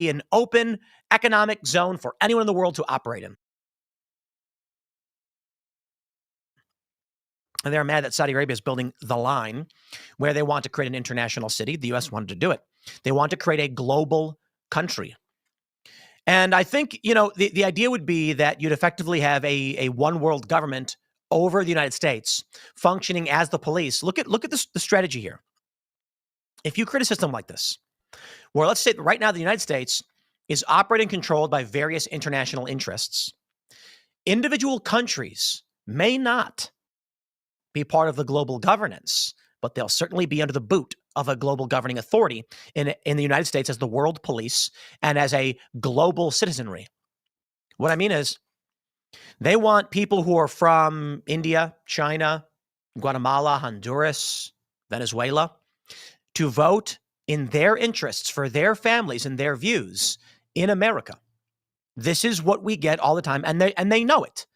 an open economic zone for anyone in the world to operate in. And they're mad that Saudi Arabia is building the line where they want to create an international city. The U.S. wanted to do it. They want to create a global country. And I think, the idea would be that you'd effectively have a one world government over the United States functioning as the police. Look at the strategy here. If you create a system like this, where let's say right now the United States is operated and controlled by various international interests. Individual countries may not be part of the global governance, but they'll certainly be under the boot of a global governing authority in the United States as the world police and as a global citizenry. What I mean is, they want people who are from India, China, Guatemala, Honduras, Venezuela to vote in their interests for their families and their views in America. This is what we get all the time, and they know it.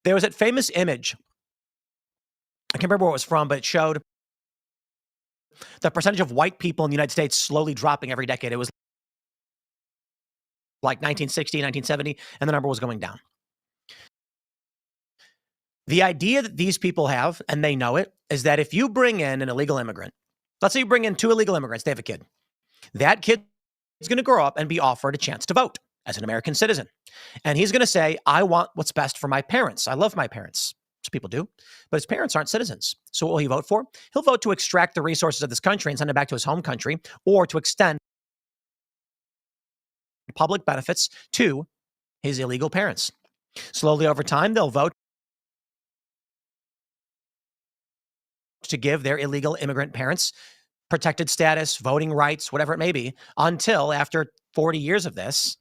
There was that famous image. I can't remember where it was from, but it showed the percentage of white people in the United States slowly dropping every decade. It was like 1960, 1970, and the number was going down. The idea that these people have, and they know it, is that if you bring in an illegal immigrant, let's say you bring in 2 illegal immigrants, they have a kid. That kid is going to grow up and be offered a chance to vote as an American citizen. And he's going to say, I want what's best for my parents. I love my parents. Most people do. But his parents aren't citizens. So what will he vote for? He'll vote to extract the resources of this country and send it back to his home country, or to extend public benefits to his illegal parents. Slowly over time, they'll vote to give their illegal immigrant parents protected status, voting rights, whatever it may be, until after 40 years of this,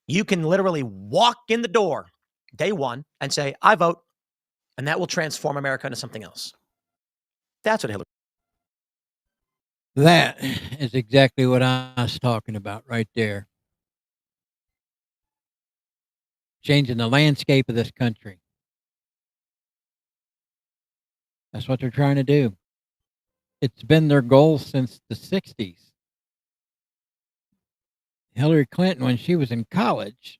you can literally walk in the door day one and say, I vote, and that will transform America into something else. That's what Hillary.
That is exactly what I was talking about right there. Changing the landscape of this country. That's what they're trying to do. It's been their goal since the 60s. Hillary Clinton, when she was in college,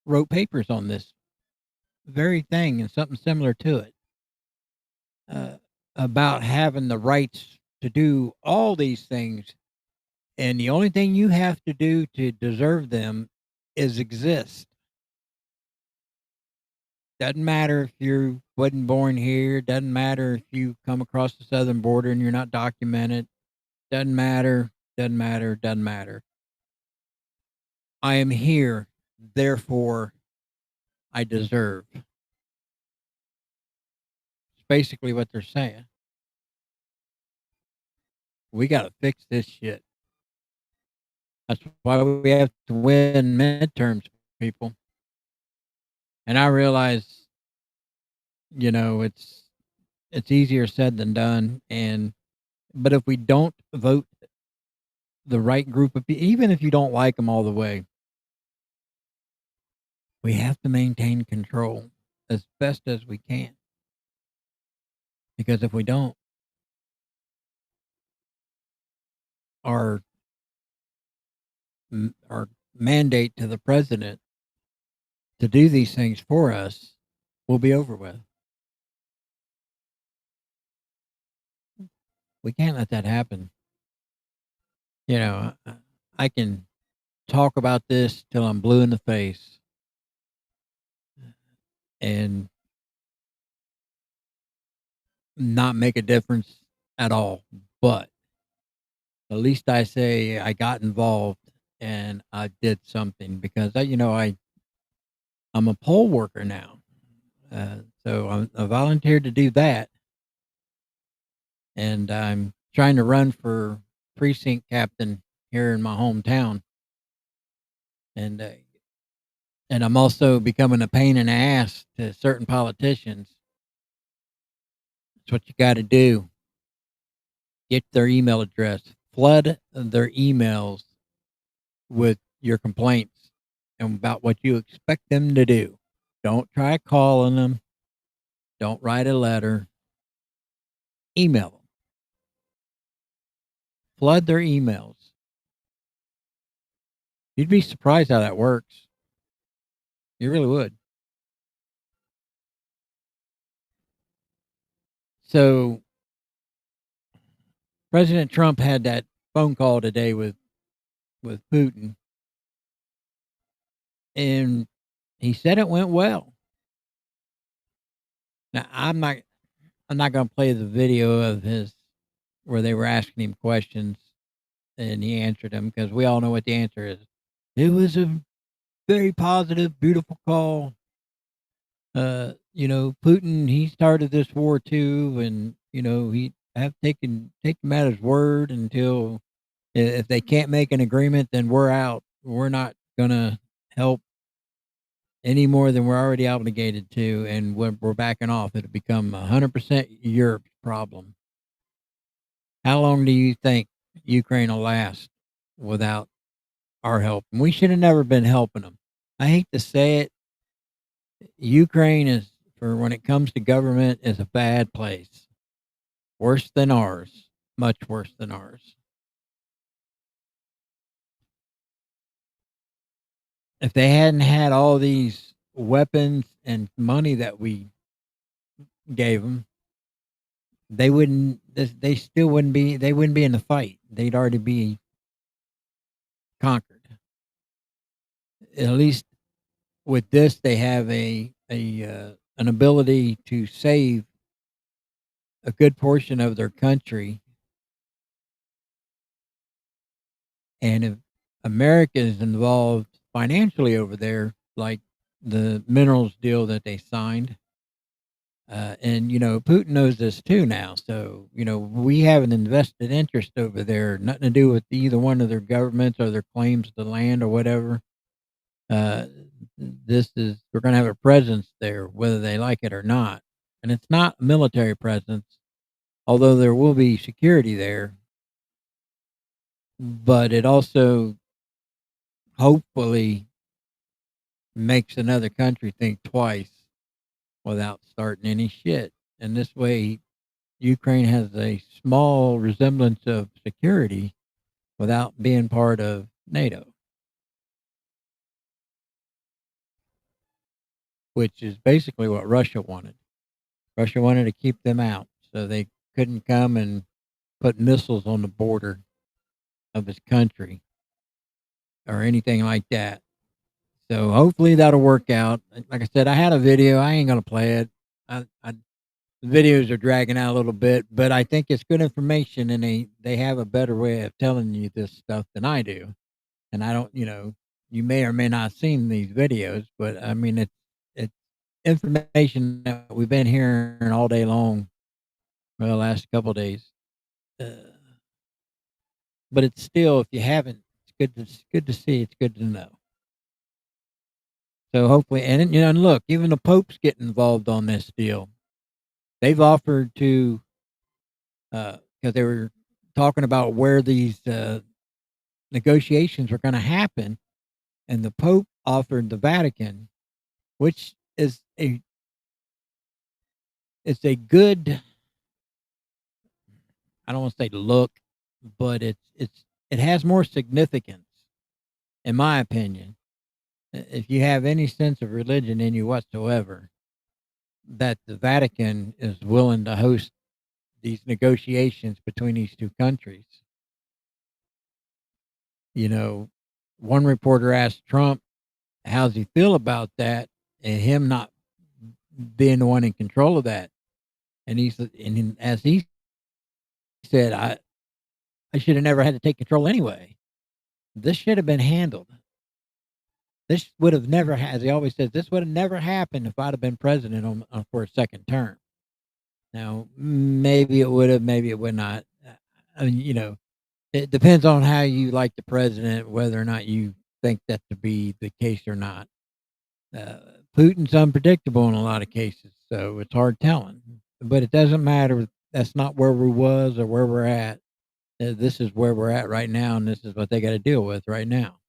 wrote papers on this very thing and something similar to it, about having the rights to do all these things. And the only thing you have to do to deserve them is exist. Doesn't matter if you wasn't born here. Doesn't matter if you come across the southern border and you're not documented. Doesn't matter. Doesn't matter. Doesn't matter. I am here, therefore I deserve. It's basically what they're saying. We got to fix this shit. That's why we have to win midterms, people. And I realize, it's easier said than done. But if we don't vote the right group of people, even if you don't like them all the way, we have to maintain control as best as we can. Because if we don't, our mandate to the president to do these things for us will be over with. We can't let that happen. I can talk about this till I'm blue in the face and not make a difference at all. But at least I say I got involved and I did something, because I'm a poll worker now. So I volunteered to do that. And I'm trying to run for precinct captain here in my hometown. And I'm also becoming a pain in the ass to certain politicians. That's what you got to do. Get their email address. Flood their emails with your complaints and about what you expect them to do. Don't try calling them. Don't write a letter. Email them. Flood their emails. You'd be surprised how that works. You really would. So President Trump had that phone call today with Putin, and he said it went well. Now I'm not going to play the video of his where they were asking him questions and he answered them, because we all know what the answer is. It was a very positive, beautiful call. Putin, he started this war too, and he have taken him at his word until if they can't make an agreement, then we're out. We're not gonna help any more than we're already obligated to, and we're backing off. It'll become 100% Europe's problem. How long do you think Ukraine will last without our help? And we should have never been helping them. I hate to say it. Ukraine is, for when it comes to government, is a bad place. Worse than ours. Much worse than ours. If they hadn't had all these weapons and money that we gave them, they wouldn't. They still wouldn't be. They wouldn't be in the fight. They'd already be conquered. At least with this, they have an ability to save a good portion of their country. And if America is involved financially over there, like the minerals deal that they signed, and Putin knows this too now. So we have an invested interest over there, nothing to do with either one of their governments or their claims to land or whatever. We're going to have a presence there, whether they like it or not, and it's not a military presence, although there will be security there. But it also hopefully makes another country think twice without starting any shit. And this way, Ukraine has a small resemblance of security without being part of NATO, which is basically what Russia wanted. Russia wanted to keep them out so they couldn't come and put missiles on the border of his country or anything like that. So hopefully that'll work out. Like I said, I had a video. I ain't gonna play it. The videos are dragging out a little bit, but I think it's good information, and they have a better way of telling you this stuff than I do. And I don't, you may or may not have seen these videos, but I mean it's information that we've been hearing all day long for the last couple of days. But it's still, if you haven't, it's good to see. It's good to know. So hopefully, and look, even the Pope's getting involved on this deal. They've offered to, because they were talking about where these negotiations were going to happen, and the Pope offered the Vatican, which is it's a good, I don't want to say look, but it has more significance, in my opinion. If you have any sense of religion in you whatsoever, that the Vatican is willing to host these negotiations between these two countries. One reporter asked Trump, how's he feel about that, and him not being the one in control of that. And as he said, I should have never had to take control anyway. This should have been handled. This would have never, as he always says, this would have never happened if I'd have been president for a second term. Now, maybe it would have, maybe it would not. I mean, it depends on how you like the president, whether or not you think that to be the case or not. Putin's unpredictable in a lot of cases, so it's hard telling. But it doesn't matter. That's not where we was or where we're at. This is where we're at right now, and this is what they got to deal with right now.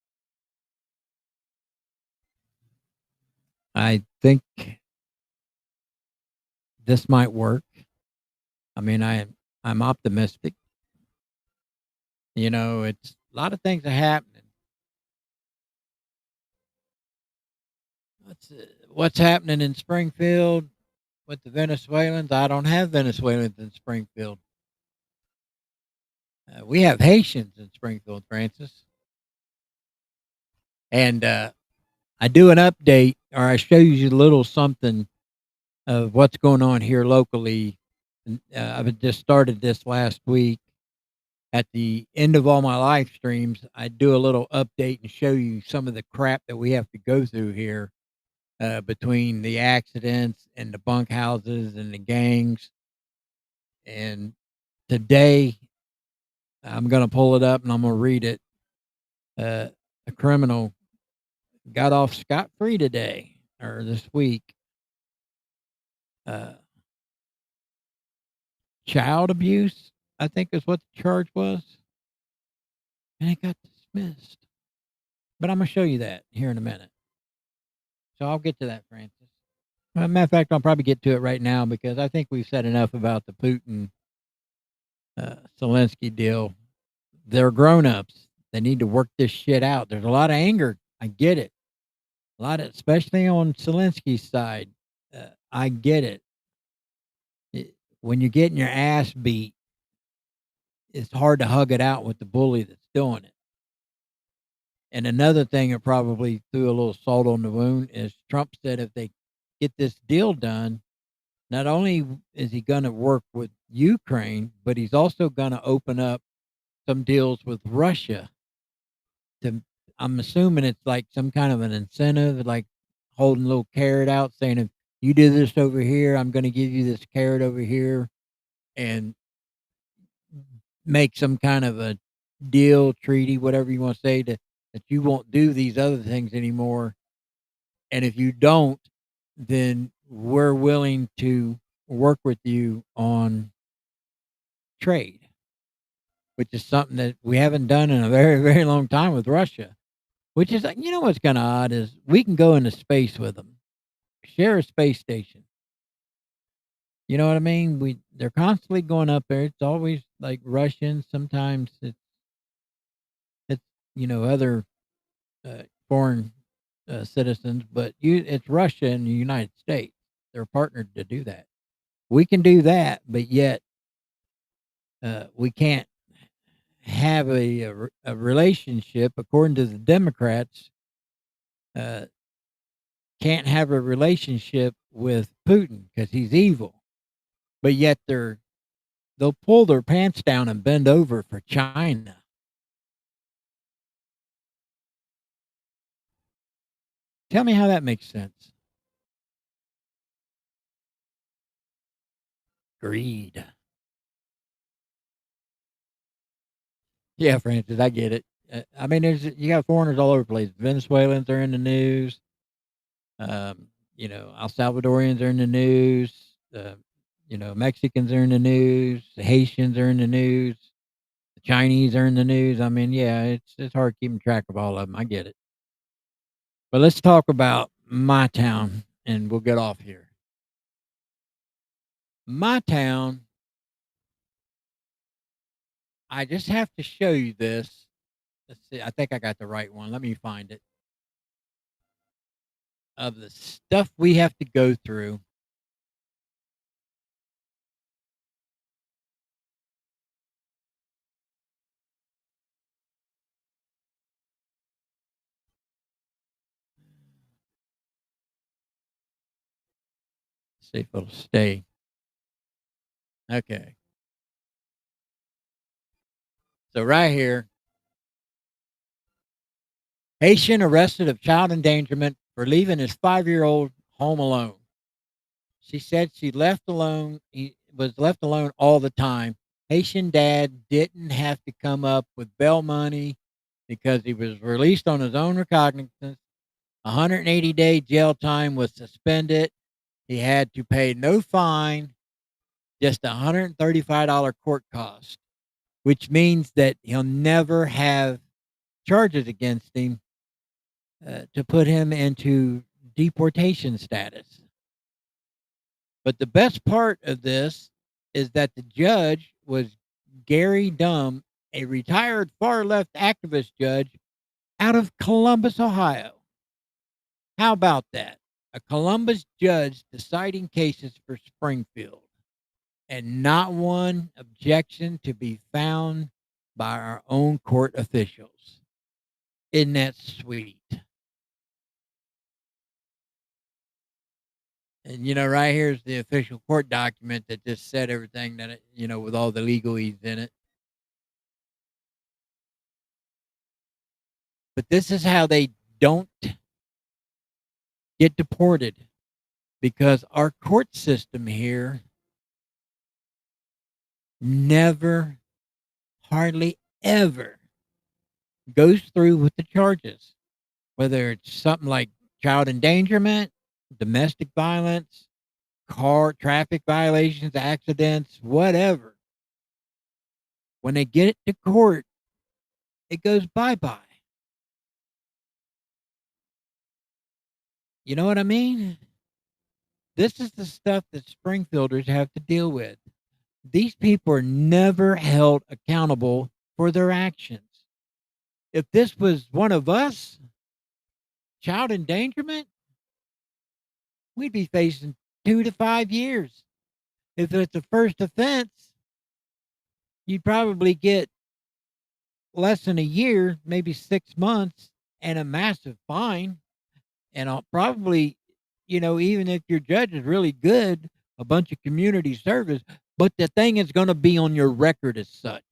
I think this might work. I mean, I'm optimistic. It's a lot of things are happening. What's happening in Springfield with the Venezuelans? I don't have Venezuelans in Springfield. We have Haitians in Springfield, Francis. And I do an update, or I show you a little something of what's going on here locally. I've just started this last week. at the end of all my live streams, I do a little update and show you some of the crap that we have to go through here between the accidents and the bunkhouses and the gangs. And today, I'm going to pull it up and I'm going to read it. A criminal got off scot-free today or this week. Child abuse, I think is what the charge was. And it got dismissed. But I'm going to show you that here in a minute. So I'll get to that, Francis. Matter of fact, I'll probably get to it right now because I think we've said enough about the Putin Zelensky deal. They're grown-ups. They need to work this shit out. There's a lot of anger. I get it. A lot of, especially on Zelensky's side. I get it. When you're getting your ass beat, it's hard to hug it out with the bully that's doing it. And another thing that probably threw a little salt on the wound is Trump said if they get this deal done, not only is he going to work with Ukraine, but he's also going to open up some deals with Russia. I'm assuming it's like some kind of an incentive, like holding a little carrot out, saying if you do this over here, I'm going to give you this carrot over here, and make some kind of a deal, treaty, whatever you want to say, that you won't do these other things anymore. And if you don't, then we're willing to work with you on trade, which is something that we haven't done in a very, very long time with Russia. Which is, you know, what's kind of odd is we can go into space with them, share a space station. You know what I mean? They're constantly going up there. It's always like Russians. Sometimes it's other foreign citizens, but it's Russia and the United States. They're partnered to do that. We can do that, but yet we can't have a relationship, according to the Democrats. Can't have a relationship with Putin because he's evil, but yet they'll pull their pants down and bend over for China. Tell me how that makes sense. Greed. Yeah, Francis, I get it. I mean, you got foreigners all over the place. Venezuelans are in the news. El Salvadorians are in the news. Mexicans are in the news. The Haitians are in the news. The Chinese are in the news. I mean, yeah, it's hard keeping track of all of them. I get it. But let's talk about my town, and we'll get off here. My town, I just have to show you this. Let's see. I think I got the right one. Let me find it. Of the stuff we have to go through. See if it'll stay. Okay. So right here, Haitian arrested of child endangerment for leaving his 5-year-old home alone. She said he was left alone all the time. Haitian dad didn't have to come up with bail money because he was released on his own recognizance. 180-day jail time was suspended. He had to pay no fine, just $135 court cost, which means that he'll never have charges against him to put him into deportation status. But the best part of this is that the judge was Gary Dumb, a retired far-left activist judge out of Columbus, Ohio. How about that? A Columbus judge deciding cases for Springfield, and not one objection to be found by our own court officials. Isn't that sweet? And, right here's the official court document that just said everything that, with all the legalese in it. But this is how they don't get deported, because our court system here never, hardly ever goes through with the charges, whether it's something like child endangerment, domestic violence, car traffic violations, accidents, whatever. When they get it to court, it goes bye-bye. You know what I mean? This is the stuff that Springfielders have to deal with. These people are never held accountable for their actions. If this was one of us, child endangerment, we'd be facing 2 to 5 years. If it's a first offense, you'd probably get less than a year, maybe 6 months, and a massive fine. And I'll probably, even if your judge is really good, a bunch of community service, but the thing is going to be on your record as such.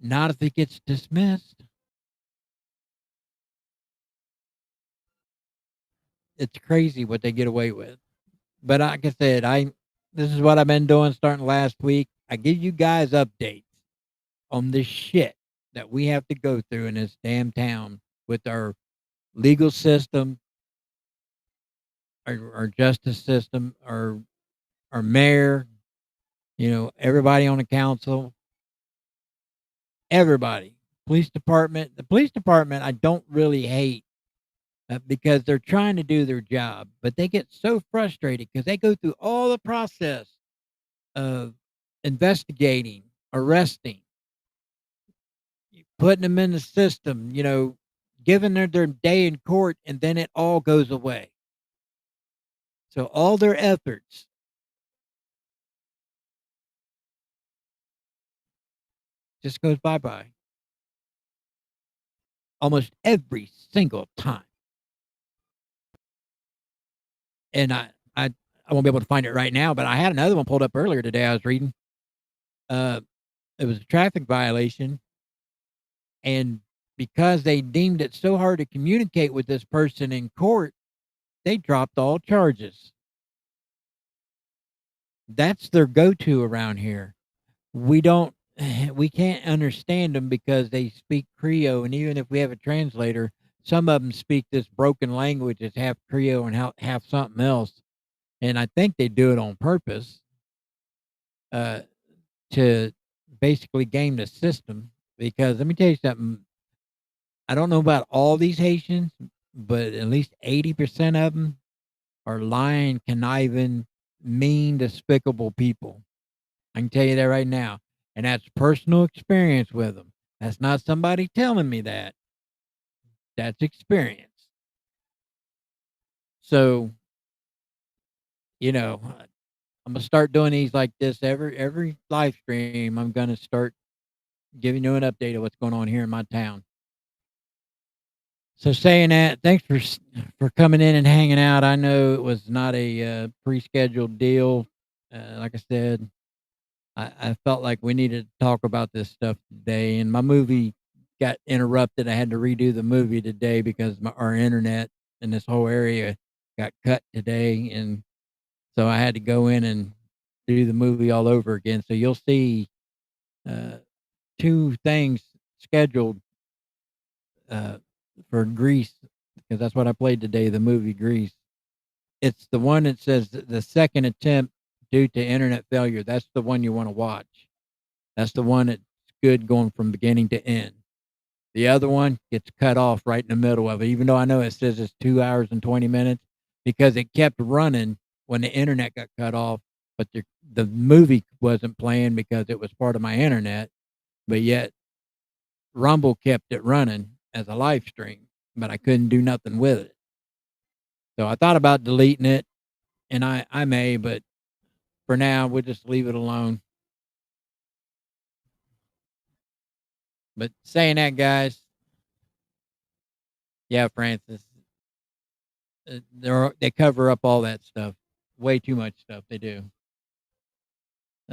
Not if it gets dismissed. It's crazy what they get away with. But like I said, this is what I've been doing starting last week. I give you guys updates on this shit that we have to go through in this damn town with our legal system, our justice system, our mayor, everybody on the council, everybody, police department. The police department, I don't really hate because they're trying to do their job, but they get so frustrated because they go through all the process of investigating, arresting, putting them in the system, giving them their day in court, and then it all goes away. So all their efforts just goes bye-bye. Almost every single time. And I won't be able to find it right now, but I had another one pulled up earlier today I was reading. It was a traffic violation, and because they deemed it so hard to communicate with this person in court, they dropped all charges. That's their go-to around here. We can't understand them because they speak Creole, and even if we have a translator, some of them speak this broken language that's half Creole and half something else. And I think they do it on purpose to basically game the system. Because let me tell you something, I don't know about all these Haitians, but at least 80% of them are lying, conniving, mean, despicable people. I can tell you that right now. And that's personal experience with them. That's not somebody telling me that. That's experience. So, I'm going to start doing these like this every live stream. I'm going to start giving you an update of what's going on here in my town. So saying that, thanks for coming in and hanging out. I know it was not a pre-scheduled deal. Like I said, I felt like we needed to talk about this stuff today, and my movie got interrupted. I had to redo the movie today because our internet in this whole area got cut today, and so I had to go in and do the movie all over again. So you'll see 2 things scheduled for Grease, because that's what I played today, the movie Grease. It's the one that says the second attempt due to internet failure. That's the one you want to watch. That's the one that's good going from beginning to end. The other one gets cut off right in the middle of it, even though I know it says it's 2 hours and 20 minutes, because it kept running when the internet got cut off, but the movie wasn't playing because it was part of my internet, but yet Rumble kept it running as a live stream, but I couldn't do nothing with it. So I thought about deleting it, and I may, but for now, we'll just leave it alone. But saying that, guys, yeah, Francis, they cover up all that stuff. Way too much stuff they do.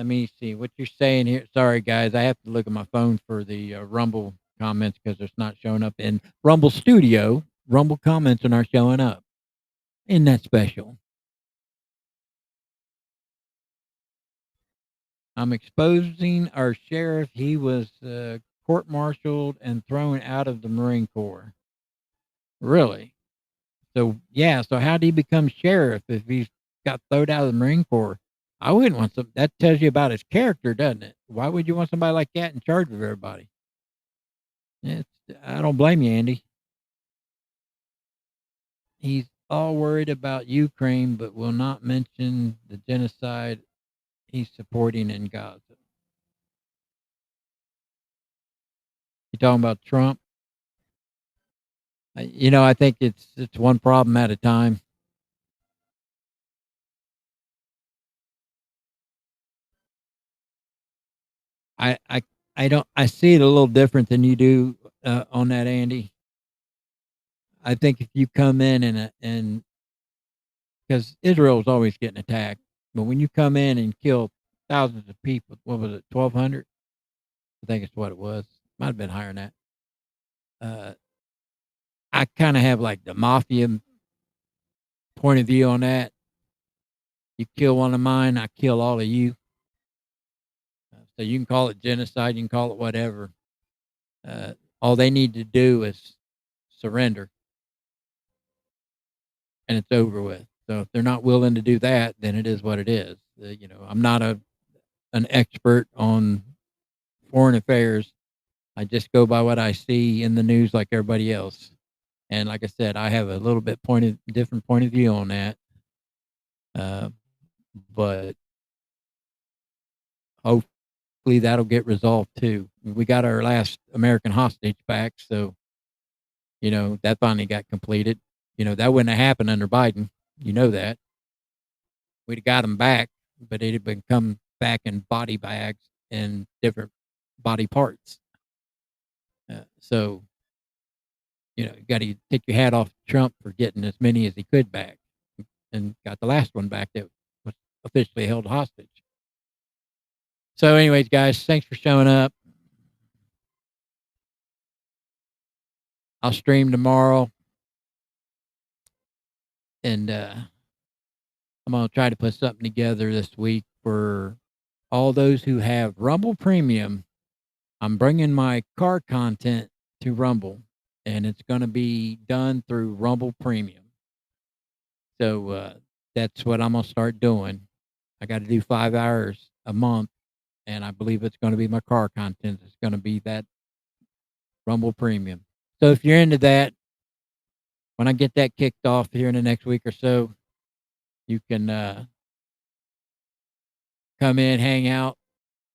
Let me see what you're saying here. Sorry, guys. I have to look at my phone for the Rumble comments because it's not showing up in Rumble Studio. Rumble comments are not showing up. Isn't that special? I'm exposing our sheriff. He was court-martialed and thrown out of the Marine Corps. Really? So, yeah. So how did he become sheriff if he's got thrown out of the Marine Corps? I wouldn't want some. That tells you about his character, doesn't it? Why would you want somebody like that in charge of everybody? I don't blame you, Andy. He's all worried about Ukraine, but will not mention the genocide he's supporting in Gaza. You talking about Trump? I think it's one problem at a time. I see it a little different than you do on that, Andy. I think if you come in and because Israel is always getting attacked, but when you come in and kill thousands of people, what was it, 1,200? I think it's what it was. Might have been higher than that. I kind of have like the mafia point of view on that. You kill one of mine, I kill all of you. So you can call it genocide, you can call it whatever. All they need to do is surrender, and it's over with. So if they're not willing to do that, then it is what it is. I'm not an expert on foreign affairs. I just go by what I see in the news, like everybody else. And like I said, I have a little bit different point of view on that. But hopefully that'll get resolved too. We got our last American hostage back, so that finally got completed. That wouldn't have happened under Biden. You know that. We'd have got them back, but it'd been come back in body bags and different body parts. So, you got to take your hat off to Trump for getting as many as he could back, and got the last one back that was officially held hostage. So, anyways, guys, thanks for showing up. I'll stream tomorrow, and I'm going to try to put something together this week for all those who have Rumble Premium. I'm bringing my car content to Rumble, and it's going to be done through Rumble Premium. So that's what I'm going to start doing. I got to do 5 hours a month, and I believe it's going to be my car content. It's going to be that Rumble Premium. So if you're into that, when I get that kicked off here in the next week or so, you can come in, hang out,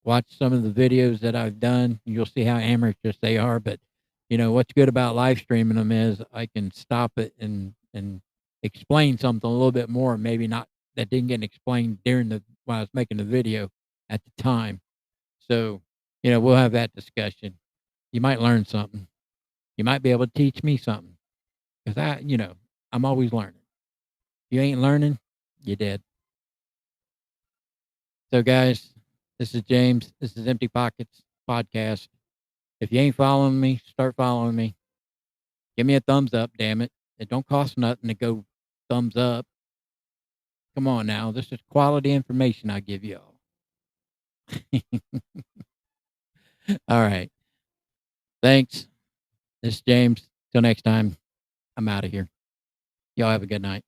watch some of the videos that I've done. You'll see how amateurish they are, but what's good about live streaming them is I can stop it and explain something a little bit more, maybe not that didn't get explained when I was making the video at the time. So, we'll have that discussion. You might learn something. You might be able to teach me something, because I'm always learning. You ain't learning, you're dead. So, guys, this is James. This is Empty Pockets Podcast. If you ain't following me, start following me. Give me a thumbs up, damn it. It don't cost nothing to go thumbs up. Come on now. This is quality information I give y'all. All right. Thanks. This is James. Till next time, I'm out of here. Y'all have a good night.